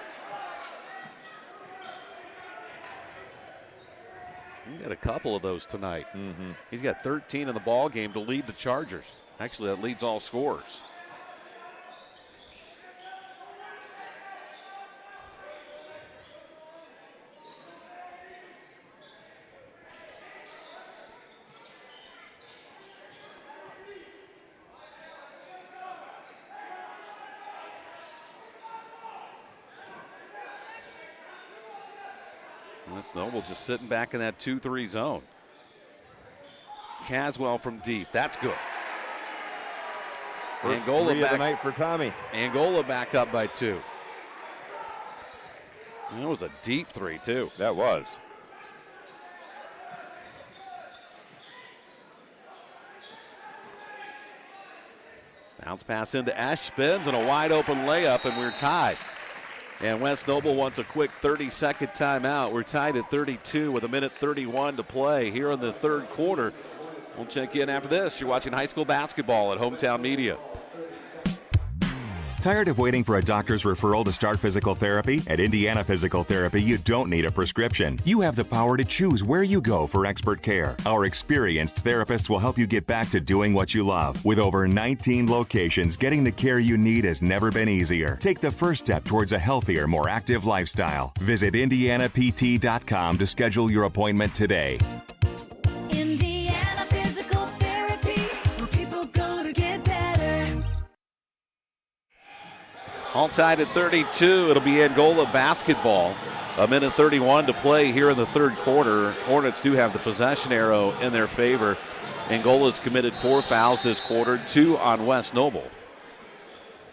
He's got a couple of those tonight. He's got 13 in the ball game to lead the Chargers. Actually, that leads all scorers. West Noble just sitting back in that 2-3 zone. Caswell from deep. That's good. First Angola three back. of the night for Tommy. Angola back up by 2. That was a deep 3, too. That was. Bounce pass into Ash, spins, and a wide open layup, and we're tied. And West Noble wants a quick 30-second timeout. We're tied at 32 with 1:31 to play here in the third quarter. We'll check in after this. You're watching high school basketball at Hometown Media. Tired of waiting for a doctor's referral to start physical therapy? At Indiana Physical Therapy, you don't need a prescription. You have the power to choose where you go for expert care. Our experienced therapists will help you get back to doing what you love. With over 19 locations, getting the care you need has never been easier. Take the first step towards a healthier, more active lifestyle. Visit IndianaPT.com to schedule your appointment today. Indiana Physical Therapy, where people go to get better. All tied at 32. It'll be Angola basketball. 1:31 to play here in the third quarter. Hornets do have the possession arrow in their favor. Angola's committed 4 fouls this quarter, 2 on West Noble.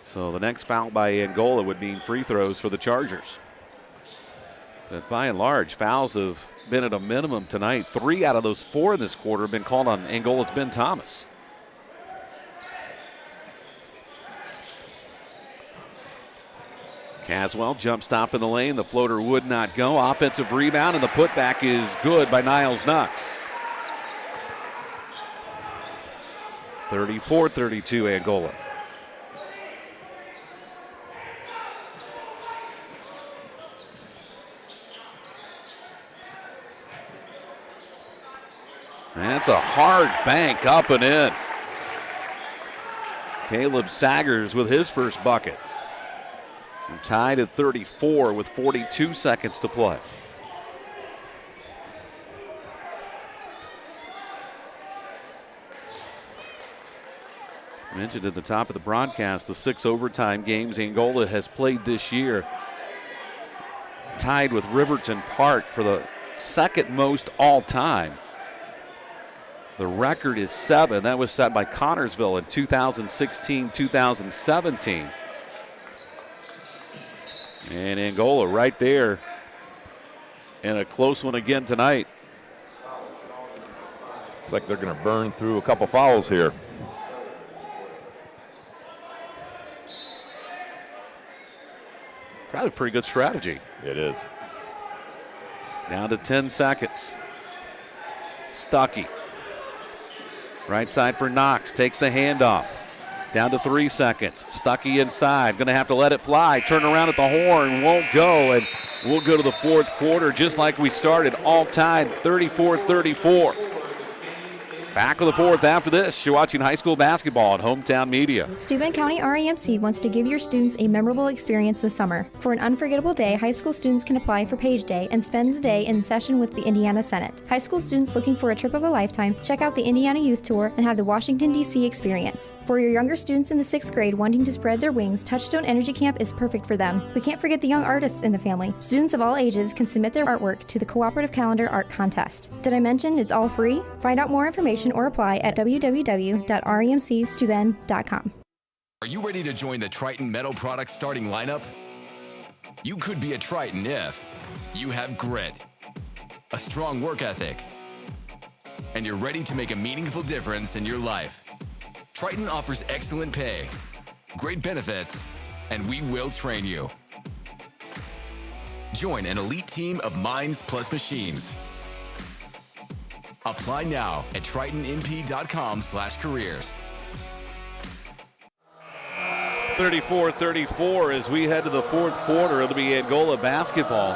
So the next foul by Angola would mean free throws for the Chargers. But by and large, fouls have been at a minimum tonight. 3 out of those 4 in this quarter have been called on Angola's Ben Thomas. Caswell jump stop in the lane. The floater would not go. Offensive rebound, and the putback is good by Niles Knox. 34-32 Angola. That's a hard bank up and in. Caleb Saggers with his first bucket. And tied at 34 with 42 seconds to play. Mentioned at the top of the broadcast the 6 overtime games Angola has played this year. Tied with Riverton Park for the second most all time. The record is 7. That was set by Connorsville in 2016-2017. And Angola right there. And a close one again tonight. Looks like they're going to burn through a couple fouls here. Probably a pretty good strategy. It is. Down to 10 seconds. Stuckey. Right side for Knox. Takes the handoff. Down to 3 seconds. Stuckey inside. Going to have to let it fly. Turn around at the horn. Won't go. And we'll go to the fourth quarter just like we started. All tied 34-34. Back with the fourth after this. You're watching high school basketball on Hometown Media. Steuben County REMC wants to give your students a memorable experience this summer. For an unforgettable day, high school students can apply for Page Day and spend the day in session with the Indiana Senate. High school students looking for a trip of a lifetime, check out the Indiana Youth Tour and have the Washington, D.C. experience. For your younger students in the 6th grade wanting to spread their wings, Touchstone Energy Camp is perfect for them. We can't forget the young artists in the family. Students of all ages can submit their artwork to the Cooperative Calendar Art Contest. Did I mention it's all free? Find out more information or apply at www.remcsteuben.com. Are you ready to join the Triton Metal Products starting lineup? You could be a Triton if you have grit, a strong work ethic, and you're ready to make a meaningful difference in your life. Triton offers excellent pay, great benefits, and we will train you. Join an elite team of minds plus machines. Apply now at tritonmp.com/careers. 34-34 as we head to the fourth quarter. It'll be Angola basketball.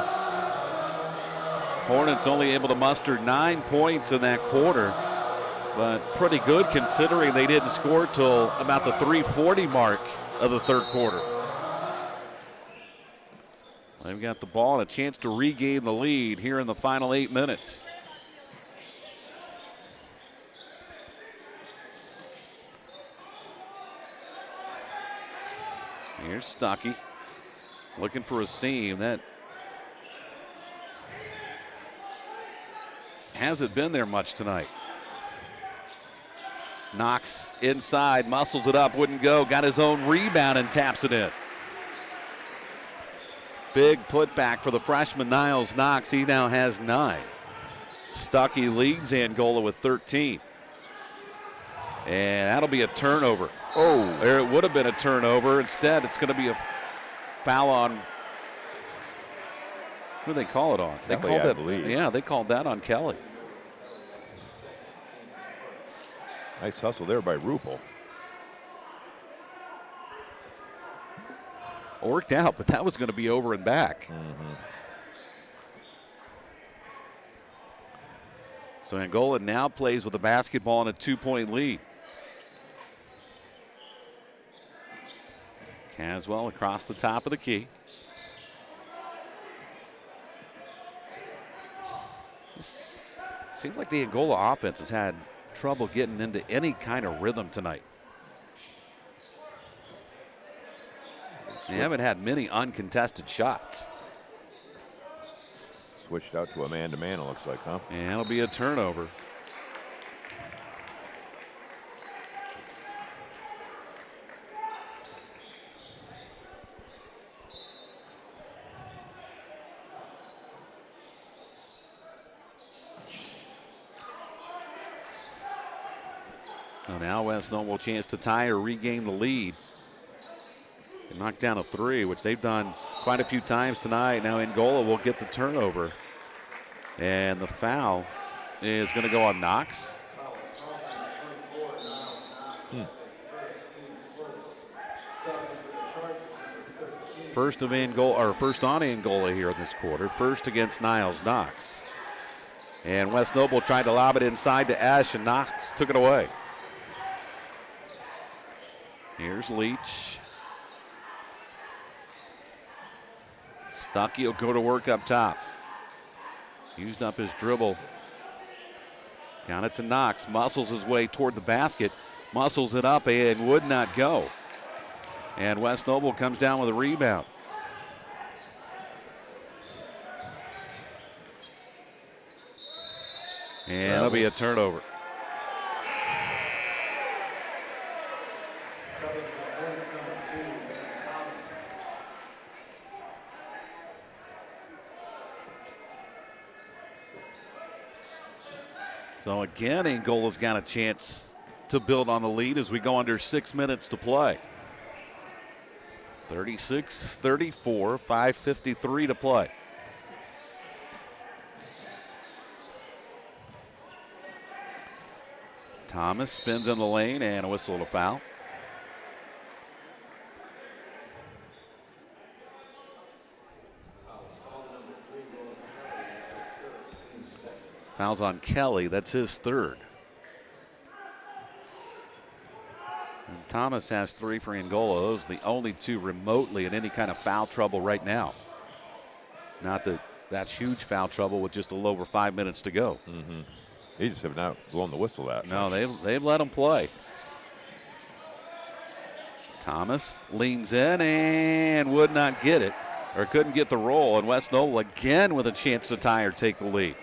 Hornets only able to muster 9 points in that quarter, but pretty good considering they didn't score till about the 3:40 mark of the third quarter. They've got the ball and a chance to regain the lead here in the final 8 minutes. Here's Stuckey looking for a seam. That hasn't been there much tonight. Knox inside, muscles it up, wouldn't go. Got his own rebound and taps it in. Big putback for the freshman Niles Knox. He now has 9. Stuckey leads Angola with 13. And that'll be a turnover. Oh, there it would have been a turnover. Instead, it's going to be a foul on. Who do they call it on? They Kelly, called I that. believe. Yeah, they called that on Kelly. Nice hustle there by Rupel. Worked out, but that was going to be over and back. Mm-hmm. So Angola now plays with the basketball and a 2-point lead. Caswell across the top of the key. Seems like the Angola offense has had trouble getting into any kind of rhythm tonight. They haven't had many uncontested shots. Switched out to a man-to-man, it looks like, huh? And it'll be a turnover. So now West Noble chance to tie or regain the lead. They knocked down a 3, which they've done quite a few times tonight. Now Angola will get the turnover. And the foul is going to go on Knox. First of Angola, or first on Angola here in this quarter. First against Niles Knox. And West Noble tried to lob it inside to Ash, and Knox took it away. Here's Leach. Stuckey will go to work up top. Used up his dribble. Got it to Knox. Muscles his way toward the basket. Muscles it up and would not go. And West Noble comes down with a rebound. And it'll be a turnover. So again, Angola's got a chance to build on the lead as we go under 6 minutes to play. 36-34, 5:53 to play. Thomas spins in the lane and a whistle to foul. Foul's on Kelly, that's his third. And Thomas has 3 for Angola. Those are the only 2 remotely in any kind of foul trouble right now. Not that that's huge foul trouble with just a little over 5 minutes to go. They just have not blown the whistle out. No, they've let him play. Thomas leans in and would not get it, or couldn't get the roll. And West Noble again with a chance to tie or take the lead.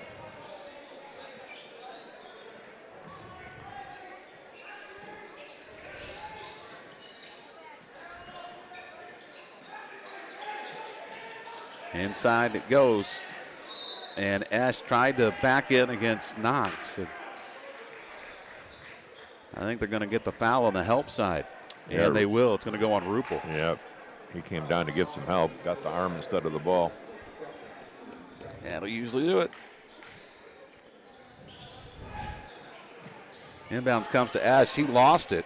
Inside it goes. And Ash tried to back in against Knox. And I think they're going to get the foul on the help side. Yeah. And they will. It's going to go on Rupel. Yep. He came down to get some help. Got the arm instead of the ball. That'll usually do it. Inbounds comes to Ash. He lost it.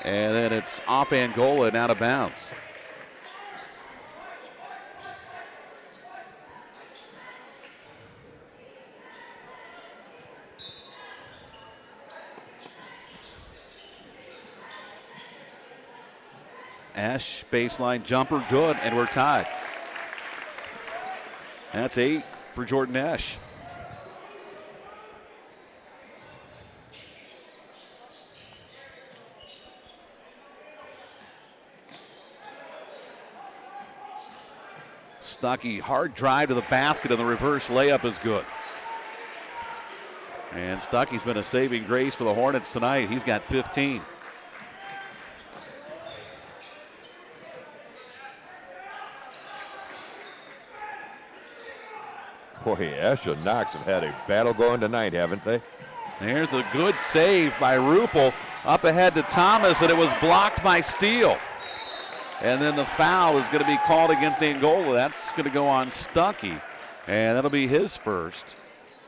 And then it's off Angola and out of bounds. Ash, baseline jumper, good, and we're tied. That's 8 for Jordan Ash. Stuckey, hard drive to the basket, and the reverse layup is good. And Stuckey's been a saving grace for the Hornets tonight. He's got 15. Boy, Ash and Knox have had a battle going tonight, haven't they? There's a good save by Rupel. Up ahead to Thomas, and it was blocked by Steele. And then the foul is going to be called against Angola. That's going to go on Stuckey, and that'll be his first.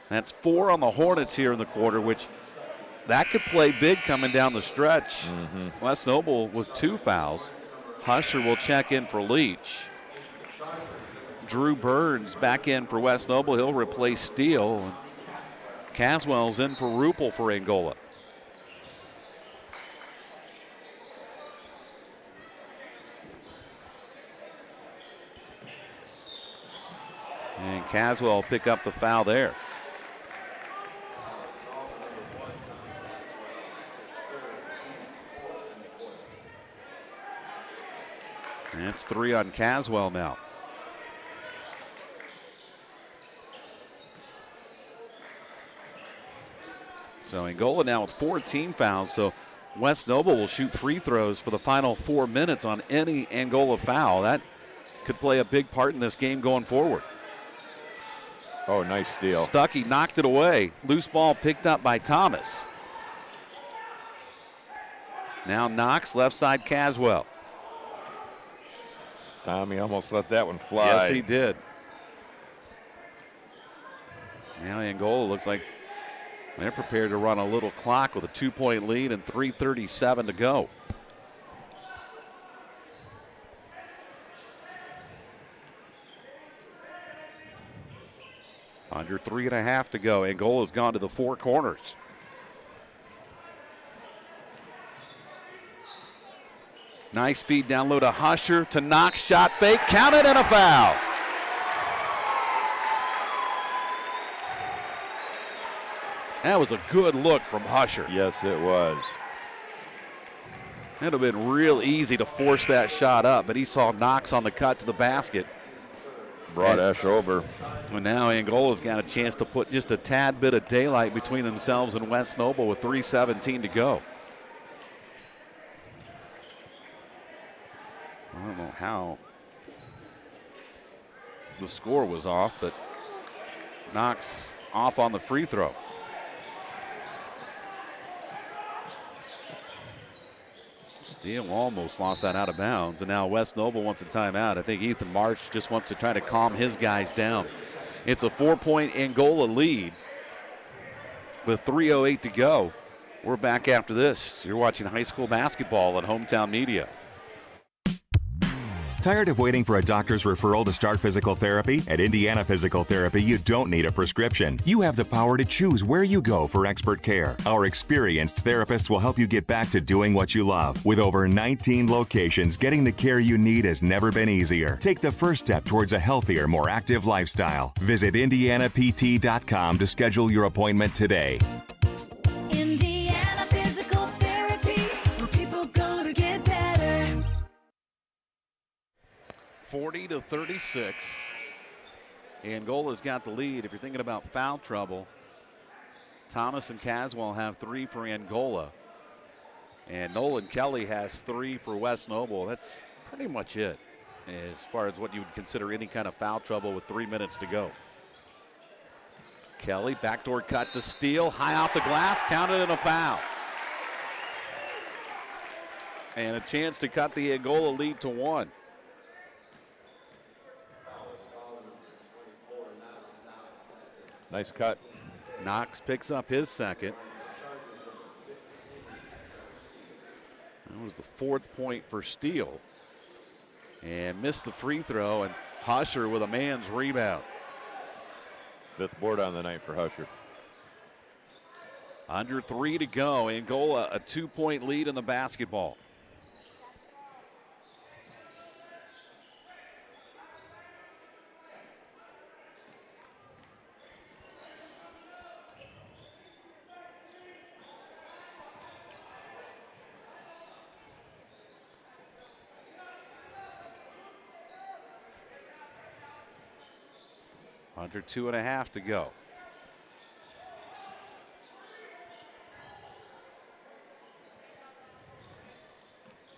That's 4 on the Hornets here in the quarter, which that could play big coming down the stretch. West Noble with 2 fouls. Husher will check in for Leach. Drew Burns back in for West Noble. He'll replace Steele. Caswell's in for Rupel for Angola. And Caswell will pick up the foul there. And it's 3 on Caswell now. So Angola now with 4 team fouls. So West Noble will shoot free throws for the final 4 minutes on any Angola foul. That could play a big part in this game going forward. Oh, nice steal. Stuckey knocked it away. Loose ball picked up by Thomas. Now Knox, left side Caswell. Tommy almost let that one fly. Yes, he did. Now Angola looks like They're prepared to run a little clock with a 2-point lead and 3:37 to go. Under 3.5 to go. Angola's gone to the four corners. Nice feed down low to Husher to Knox. Shot fake. Counted and a foul. That was a good look from Husher. Yes, it was. It would have been real easy to force that shot up, but he saw Knox on the cut to the basket. Brought Esch over. And now Angola's got a chance to put just a tad bit of daylight between themselves and West Noble with 3:17 to go. I don't know how the score was off, but Knox off on the free throw. Steele almost lost that out of bounds, and now West Noble wants a timeout. I think Ethan March just wants to try to calm his guys down. It's a 4-point Angola lead with 3:08 to go. We're back after this. You're watching high school basketball on Hometown Media. Tired of waiting for a doctor's referral to start physical therapy? At Indiana Physical Therapy, you don't need a prescription. You have the power to choose where you go for expert care. Our experienced therapists will help you get back to doing what you love. With over 19 locations, getting the care you need has never been easier. Take the first step towards a healthier, more active lifestyle. Visit IndianaPT.com to schedule your appointment today. Indiana Physical Therapy, where people go to get better. 40-36. Angola's got the lead. If you're thinking about foul trouble, Thomas and Caswell have 3 for Angola. And Nolan Kelly has 3 for West Noble. That's pretty much it as far as what you would consider any kind of foul trouble with 3 minutes to go. Kelly, backdoor cut to Steele, high off the glass, counted in a foul. And a chance to cut the Angola lead to 1. Nice cut. Knox picks up his second. That was the 4th point for Steele. And missed the free throw, and Husher with a man's rebound. 5th board on the night for Husher. Under 3 to go. Angola a 2-point lead in the basketball. Under 2.5 to go.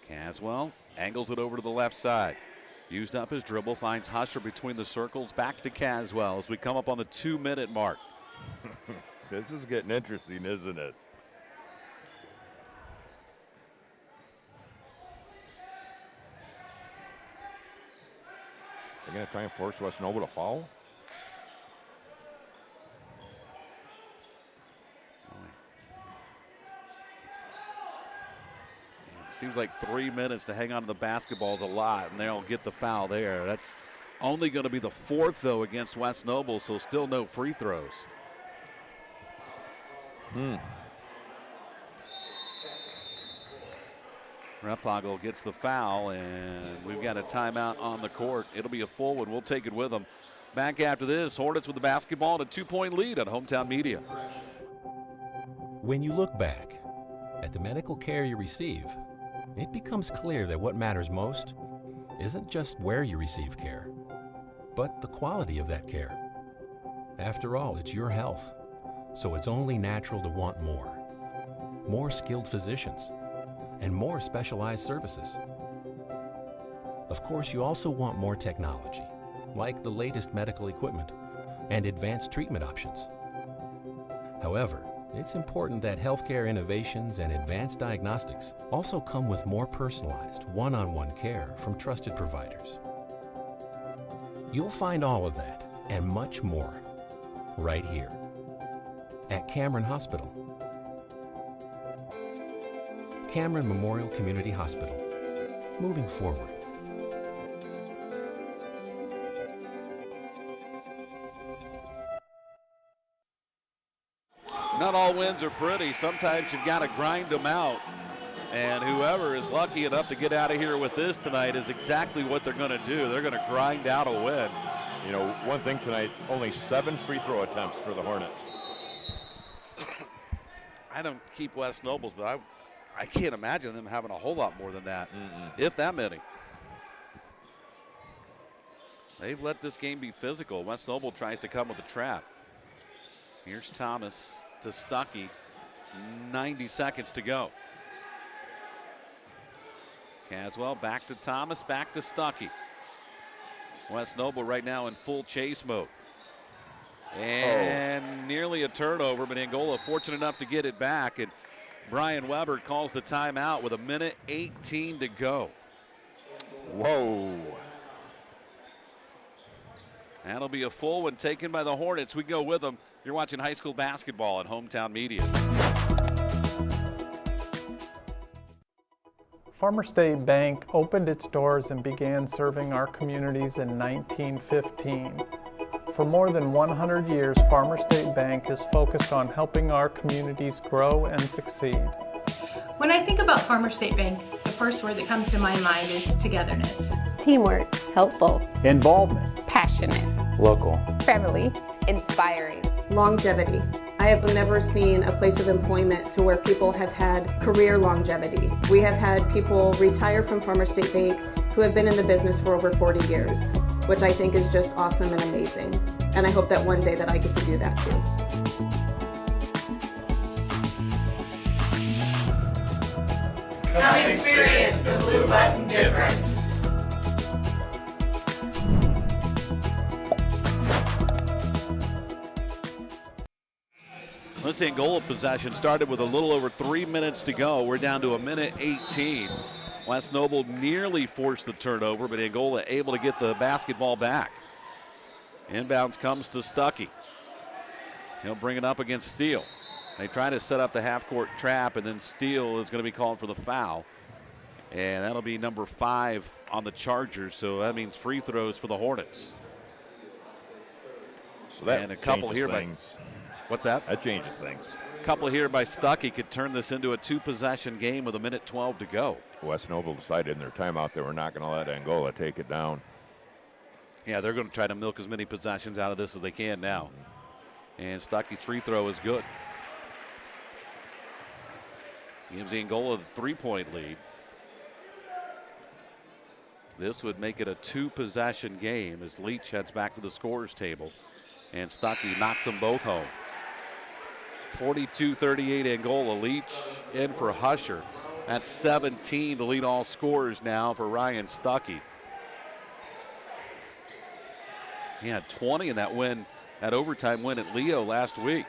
Caswell angles it over to the left side. Used up his dribble, finds Husher between the circles. Back to Caswell as we come up on the 2-minute mark. This is getting interesting, isn't it? They're going to try and force West Noble to foul? Seems like 3 minutes to hang on to the basketball is a lot, and they'll get the foul there. That's only going to be the 4th, though, against West Noble, so still no free throws. Repagel gets the foul, and we've got a timeout on the court. It'll be a full one. We'll take it with them. Back after this, Hornets with the basketball and a 2-point lead on Hometown Media. When you look back at the medical care you receive, it becomes clear that what matters most isn't just where you receive care, but the quality of that care. After all, it's your health, so it's only natural to want more. More skilled physicians and more specialized services. Of course, you also want more technology, like the latest medical equipment and advanced treatment options. However, it's important that healthcare innovations and advanced diagnostics also come with more personalized, one-on-one care from trusted providers. You'll find all of that and much more right here. at Cameron Hospital. Cameron Memorial Community Hospital. Moving forward. Not all wins are pretty. Sometimes you've got to grind them out. And whoever is lucky enough to get out of here with this tonight is exactly what they're going to do. They're going to grind out a win. You know, one thing tonight, only 7 free throw attempts for the Hornets. I don't keep West Nobles, but I can't imagine them having a whole lot more than that, if that many. They've let this game be physical. West Noble tries to come with a trap. Here's Thomas to Stuckey. 90 seconds to go. Caswell back to Thomas, back to Stuckey. West Noble right now in full chase mode. And nearly a turnover, but Angola fortunate enough to get it back. And Brian Weber calls the timeout with 1:18 to go. Whoa. That'll be a full one taken by the Hornets. We go with them. You're watching high school basketball at Hometown Media. Farmer State Bank opened its doors and began serving our communities in 1915. For more than 100 years, Farmer State Bank is focused on helping our communities grow and succeed. When I think about Farmer State Bank, the first word that comes to my mind is togetherness. Teamwork. Helpful. Involvement. Passionate. Local. Family. Inspiring. Longevity. I have never seen a place of employment to where people have had career longevity. We have had people retire from Farmer State Bank who have been in the business for over 40 years, which I think is just awesome and amazing. And I hope that one day that I get to do that too. Come experience the Blue Button difference. This Angola possession started with a little over 3 minutes to go. We're down to 1:18. West Noble nearly forced the turnover, but Angola able to get the basketball back. Inbounds comes to Stuckey. He'll bring it up against Steele. They try to set up the half-court trap, and then Steele is going to be called for the foul. And that'll be number 5 on the Chargers, so that means free throws for the Hornets. So that and a couple here things. What's that? That changes things. A couple here by Stuckey could turn this into a 2-possession game with 1:12 to go. West Noble decided in their timeout they were not going to let Angola take it down. Yeah, they're going to try to milk as many possessions out of this as they can now. And Stuckey's free throw is good. Gives Angola the 3-point lead. This would make it a 2-possession game as Leach heads back to the scorer's table. And Stuckey knocks them both home. 42-38 Angola. Leach in for Husher. That's 17 to lead all scorers now for Ryan Stuckey. He had 20 in that win, that overtime win at Leo last week.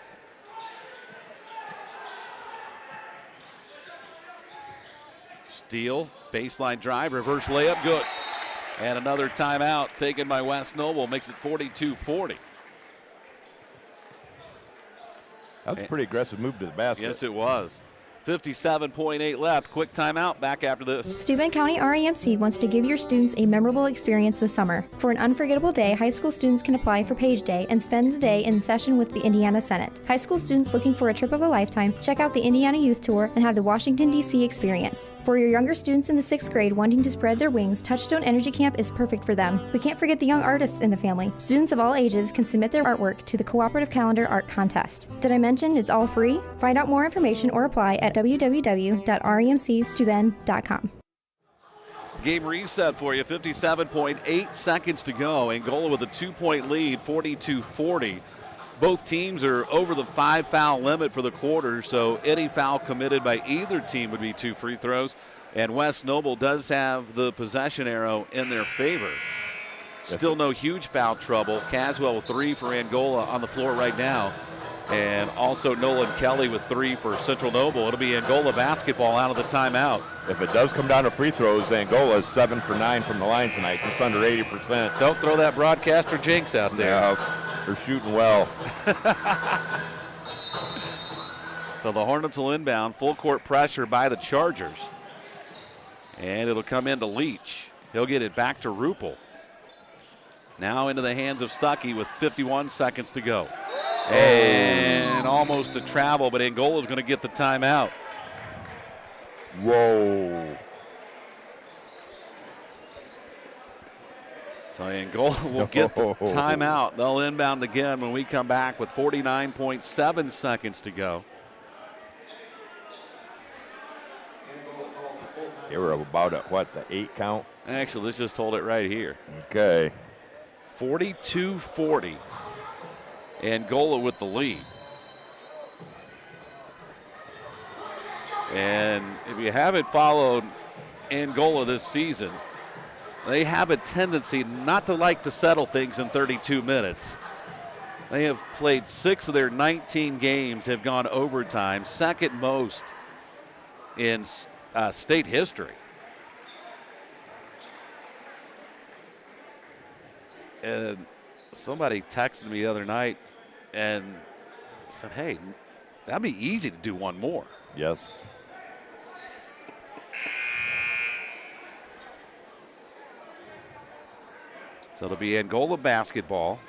Steele, baseline drive, reverse layup, good. And another timeout taken by West Noble, makes it 42-40. That was a pretty aggressive move to the basket. Yes, it was. 57.8 left. Quick timeout. Back after this. Steuben County REMC wants to give your students a memorable experience this summer. For an unforgettable day, high school students can apply for Page Day and spend the day in session with the Indiana Senate. High school students looking for a trip of a lifetime, check out the Indiana Youth Tour and have the Washington, D.C. experience. For your younger students in the 6th grade wanting to spread their wings, Touchstone Energy Camp is perfect for them. We can't forget the young artists in the family. Students of all ages can submit their artwork to the Cooperative Calendar Art Contest. Did I mention it's all free? Find out more information or apply at www.remcsteuben.com. Game reset for you. 57.8 seconds to go. Angola with a 2-point lead, 42-40. Both teams are over the 5-foul limit for the quarter, so any foul committed by either team would be 2 free throws. And West Noble does have the possession arrow in their favor. Still no huge foul trouble. Caswell with 3 for Angola on the floor right now. And also Nolan Kelly with 3 for Central Noble. It'll be Angola basketball out of the timeout. If it does come down to free throws, Angola is 7 for 9 from the line tonight, just under 80%. Don't throw that broadcaster jinx out there. Yeah, they're shooting well. So the Hornets will inbound, full court pressure by the Chargers. And it'll come into Leach. He'll get it back to Rupel. Now into the hands of Stuckey with 51 seconds to go. And almost a travel, but Angola's going to get the timeout. Whoa. So Angola will get the timeout. They'll inbound again when we come back with 49.7 seconds to go. They were about at what, the 8 count? Actually, let's just hold it right here. Okay. 42-40. Angola with the lead. And if you haven't followed Angola this season, they have a tendency not to like to settle things in 32 minutes. They have played 6 of their 19 games, have gone overtime, second most in state history. And somebody texted me the other night and said, hey, that'd be easy to do one more. Yes. So it'll be Angola basketball.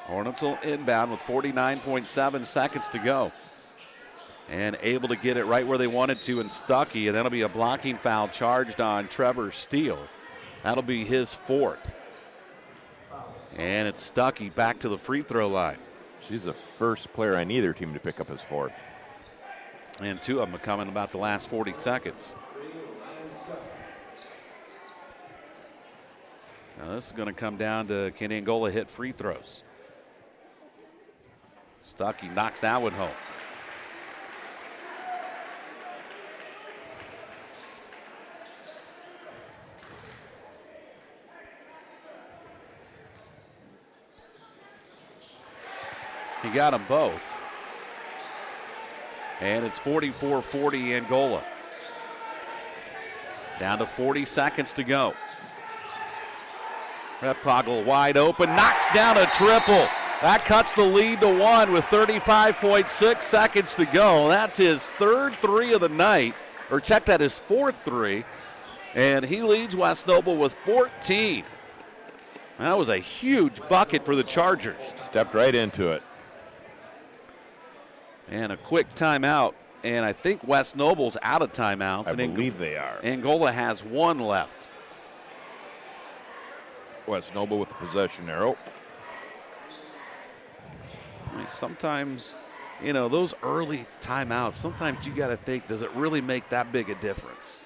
Hornets will inbound with 49.7 seconds to go. And able to get it right where they wanted to in Stuckey, and that'll be a blocking foul charged on Trevor Steele. That'll be his 4th. And it's Stuckey back to the free throw line. She's the first player on either team to pick up his 4th. And 2 of them are coming about the last 40 seconds. Now this is going to come down to can Angola hit free throws. Stuckey knocks that one home. He got them both. And it's 44-40 Angola. Down to 40 seconds to go. Repogel wide open, knocks down a triple. That cuts the lead to 1 with 35.6 seconds to go. That's his 3rd 3 of the night, or check that, his 4th 3. And he leads West Noble with 14. That was a huge bucket for the Chargers. Stepped right into it. And a quick timeout. And I think West Noble's out of timeouts. I believe they are. Angola has 1 left. West Noble with the possession arrow. Sometimes, you know, those early timeouts, sometimes you got to think, does it really make that big a difference?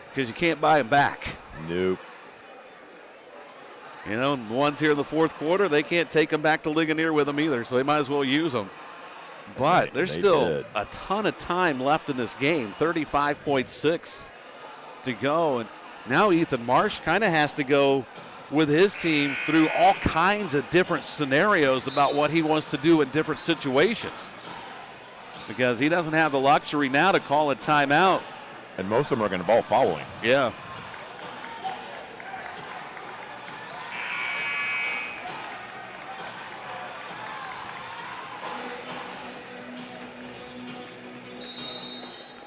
Because you can't buy them back. Nope. You know, the ones here in the 4th quarter, they can't take them back to Ligonier with them either, so they might as well use them. But there's still a ton of time left in this game, 35.6 to go. And now Ethan Marsh kind of has to go with his team through all kinds of different scenarios about what he wants to do in different situations, because he doesn't have the luxury now to call a timeout. And most of them are going to ball following. Yeah.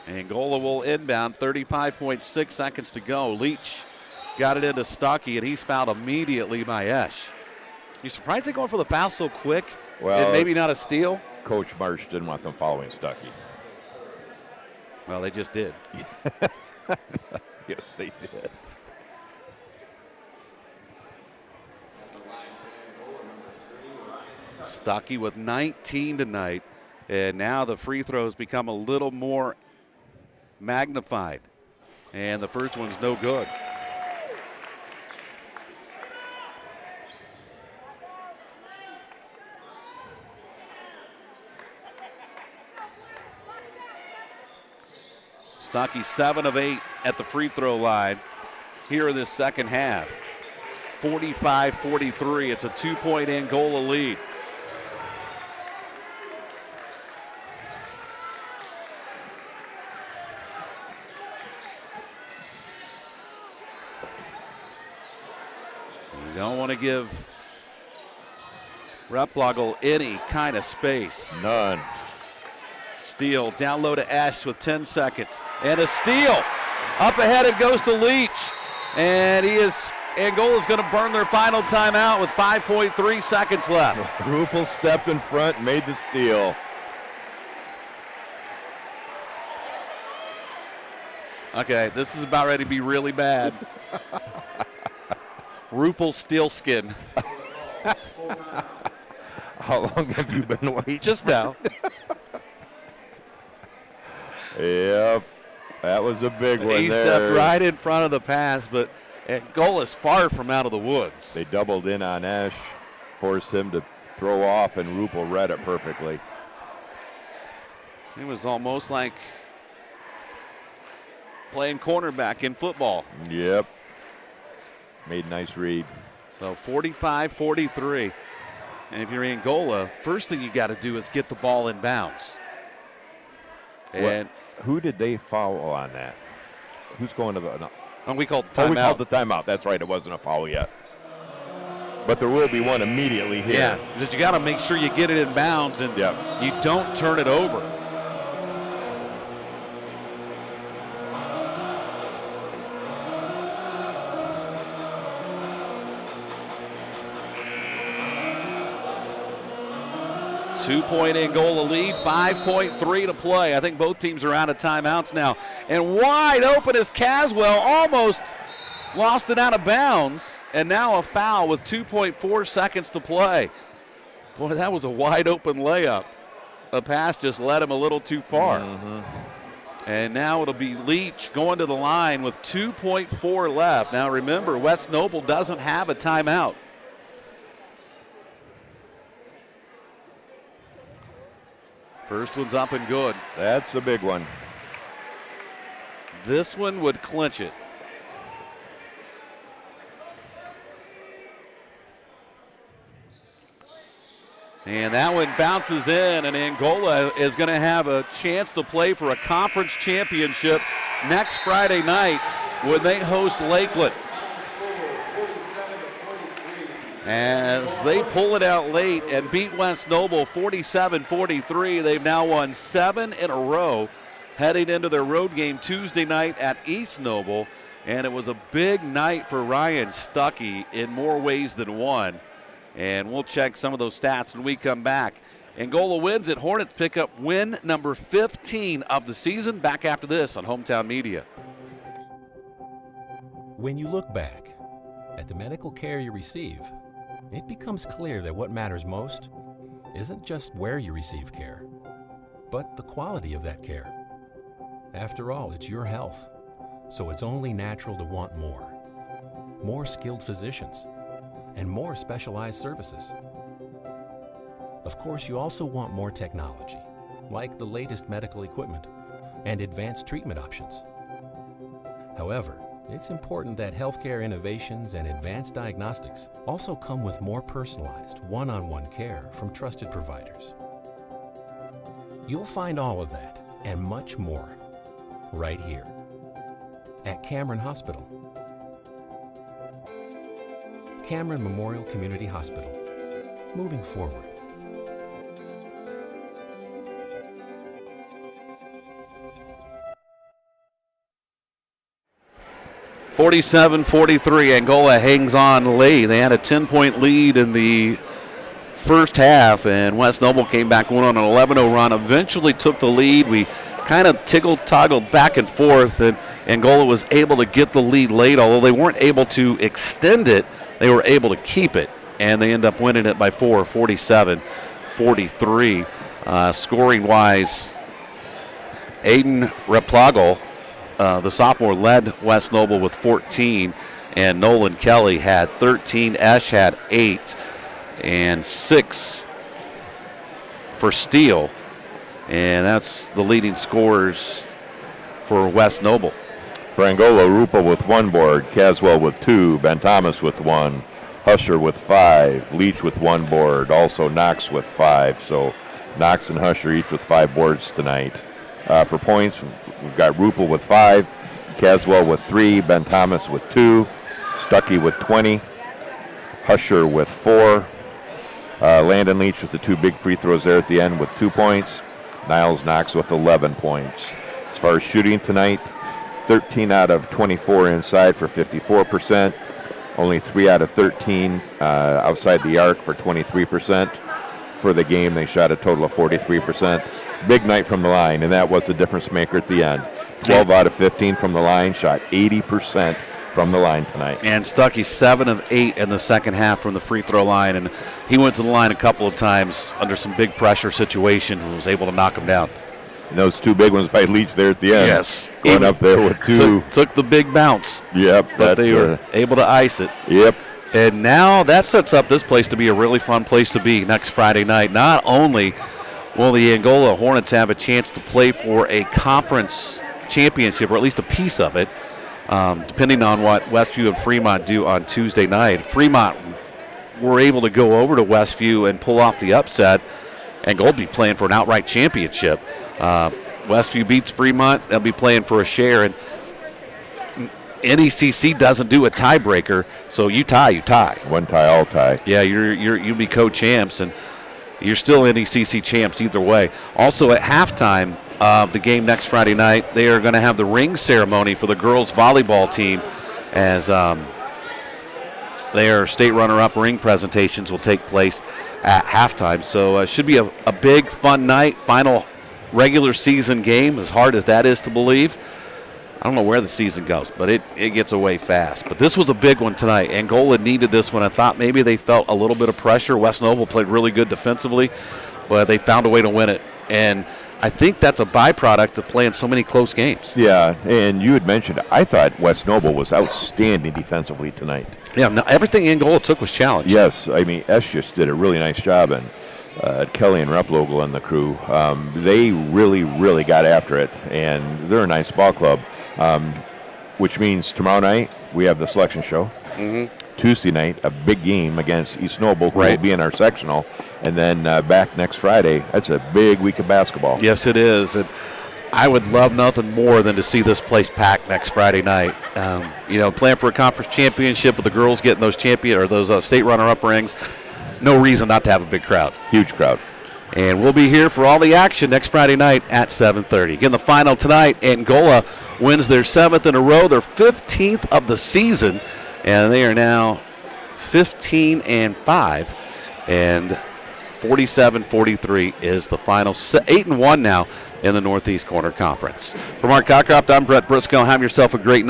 Angola will inbound, 35.6 seconds to go. Leach got it into Stuckey, and he's fouled immediately by Esch. You surprised they're going for the foul so quick? Well, and maybe not a steal? Coach Marsh didn't want them following Stuckey. Well, they just did. Yes, they did. Stuckey with 19 tonight, and now the free throws become a little more magnified. And the first one's no good. Stuckey 7 of 8 at the free throw line here in this second half. 45-43. It's a 2-point Angola lead. don't want to give Replogle any kind of space. None. Steele down low to Esch with 10 seconds. And a steal. Up ahead it goes to Leach. And Angola's going to burn their final timeout with 5.3 seconds left. Rupel stepped in front and made the steal. Okay, this is about ready to be really bad. Rupel Steelskin. How long have you been waiting? Just now. Yep, that was a big one. He stepped right in front of the pass, but Angola's far from out of the woods. They doubled in on Esch, forced him to throw off, and Rupel read it perfectly. It was almost like playing cornerback in football. Yep. Made a nice read. So 45-43. And if you're Angola, first thing you got to do is get the ball in bounds. And who did they foul on that? Who's going to the? No. And we called timeout. We called the timeout. That's right. It wasn't a foul yet. But there will be one immediately here. Yeah, because you got to make sure you get it in bounds and you don't turn it over. Two-point Angola lead, 5.3 to play. I think both teams are out of timeouts now. And wide open is Caswell, almost lost it out of bounds. And now a foul with 2.4 seconds to play. Boy, that was a wide open layup. The pass just led him a little too far. And now it'll be Leach going to the line with 2.4 left. Now remember, West Noble doesn't have a timeout. First one's up and good. That's a big one. This one would clinch it. And that one bounces in, and Angola is going to have a chance to play for a conference championship next Friday night when they host Lakeland. As they pull it out late and beat West Noble 47-43, they've now won 7 in a row, heading into their road game Tuesday night at East Noble. And it was a big night for Ryan Stuckey in more ways than one. And we'll check some of those stats when we come back. Angola wins it. Hornets pick up win number 15 of the season. Back after this on Hometown Media. When you look back at the medical care you receive, it becomes clear that what matters most isn't just where you receive care, but the quality of that care. After all, it's your health, so it's only natural to want more. More skilled physicians and more specialized services. Of course, you also want more technology, like the latest medical equipment and advanced treatment options. However, it's important that healthcare innovations and advanced diagnostics also come with more personalized, one-on-one care from trusted providers. You'll find all of that and much more right here at Cameron Hospital. Cameron Memorial Community Hospital, moving forward. 47-43, Angola hangs on late. They had a 10-point lead in the first half, and West Noble came back, went on an 11-0 run, eventually took the lead. We kind of toggled back and forth, and Angola was able to get the lead late. Although they weren't able to extend it, they were able to keep it, and they end up winning it by 4, 47-43. Scoring-wise, Aiden Replogle, the sophomore, led West Noble with 14, and Nolan Kelly had 13. Esch had 8, and 6 for Steele. And that's the leading scorers for West Noble. For Angola, Rupa with 1 board, Caswell with 2, Ben Thomas with 1, Husher with 5, Leach with 1 board, also Knox with 5. So Knox and Husher each with 5 boards tonight. For points, we've got Rupel with 5, Caswell with 3, Ben Thomas with 2, Stuckey with 20, Husher with 4. Landon Leach with the 2 big free throws there at the end with 2 points. Niles Knox with 11 points. As far as shooting tonight, 13 out of 24 inside for 54%. Only 3 out of 13 outside the arc for 23%. For the game, they shot a total of 43%. Big night from the line, and that was the difference maker at the end. 12 out of 15 from the line, shot 80% from the line tonight. And Stuckey 7 of 8 in the second half from the free throw line, and he went to the line a couple of times under some big pressure situation and was able to knock him down. And those 2 big ones by Leach there at the end. Yes. Going up there with 2. Took the big bounce. Yep. But they were able to ice it. Yep. And now that sets up this place to be a really fun place to be next Friday night. Not only will the Angola Hornets have a chance to play for a conference championship, or at least a piece of it, depending on what Westview and Fremont do on Tuesday night. Fremont were able to go over to Westview and pull off the upset, and Angola will be playing for an outright championship. Westview beats Fremont, they'll be playing for a share, and NECC doesn't do a tiebreaker, so you tie. One tie, all tie. Yeah, you'll be co-champs, and you're still NECC champs either way. Also, at halftime of the game next Friday night, they are going to have the ring ceremony for the girls volleyball team, as their state runner-up ring presentations will take place at halftime. So it should be a big, fun night, final regular season game, as hard as that is to believe. I don't know where the season goes, but it gets away fast. But this was a big one tonight. Angola needed this one. I thought maybe they felt a little bit of pressure. West Noble played really good defensively, but they found a way to win it. And I think that's a byproduct of playing so many close games. Yeah, and you had mentioned, I thought West Noble was outstanding defensively tonight. Yeah, no, everything Angola took was challenged. Yes, I mean, S just did a really nice job, and Kelly and Replogle and the crew, they really got after it, and they're a nice ball club, which means tomorrow night we have the selection show. Mm-hmm. Tuesday night, a big game against East Noble, who will be in our sectional, and then back next Friday. That's a big week of basketball. Yes, it is. And I would love nothing more than to see this place packed next Friday night. Playing for a conference championship with the girls getting those state runner-up rings. No reason not to have a big crowd. Huge crowd. And we'll be here for all the action next Friday night at 7:30. Again, the final tonight, Angola wins their 7th in a row, their 15th of the season, and they are now 15-5, and 47-43 is the final. 8-1 now in the Northeast Corner Conference. For Mark Cockcroft, I'm Brett Briscoe. Have yourself a great night.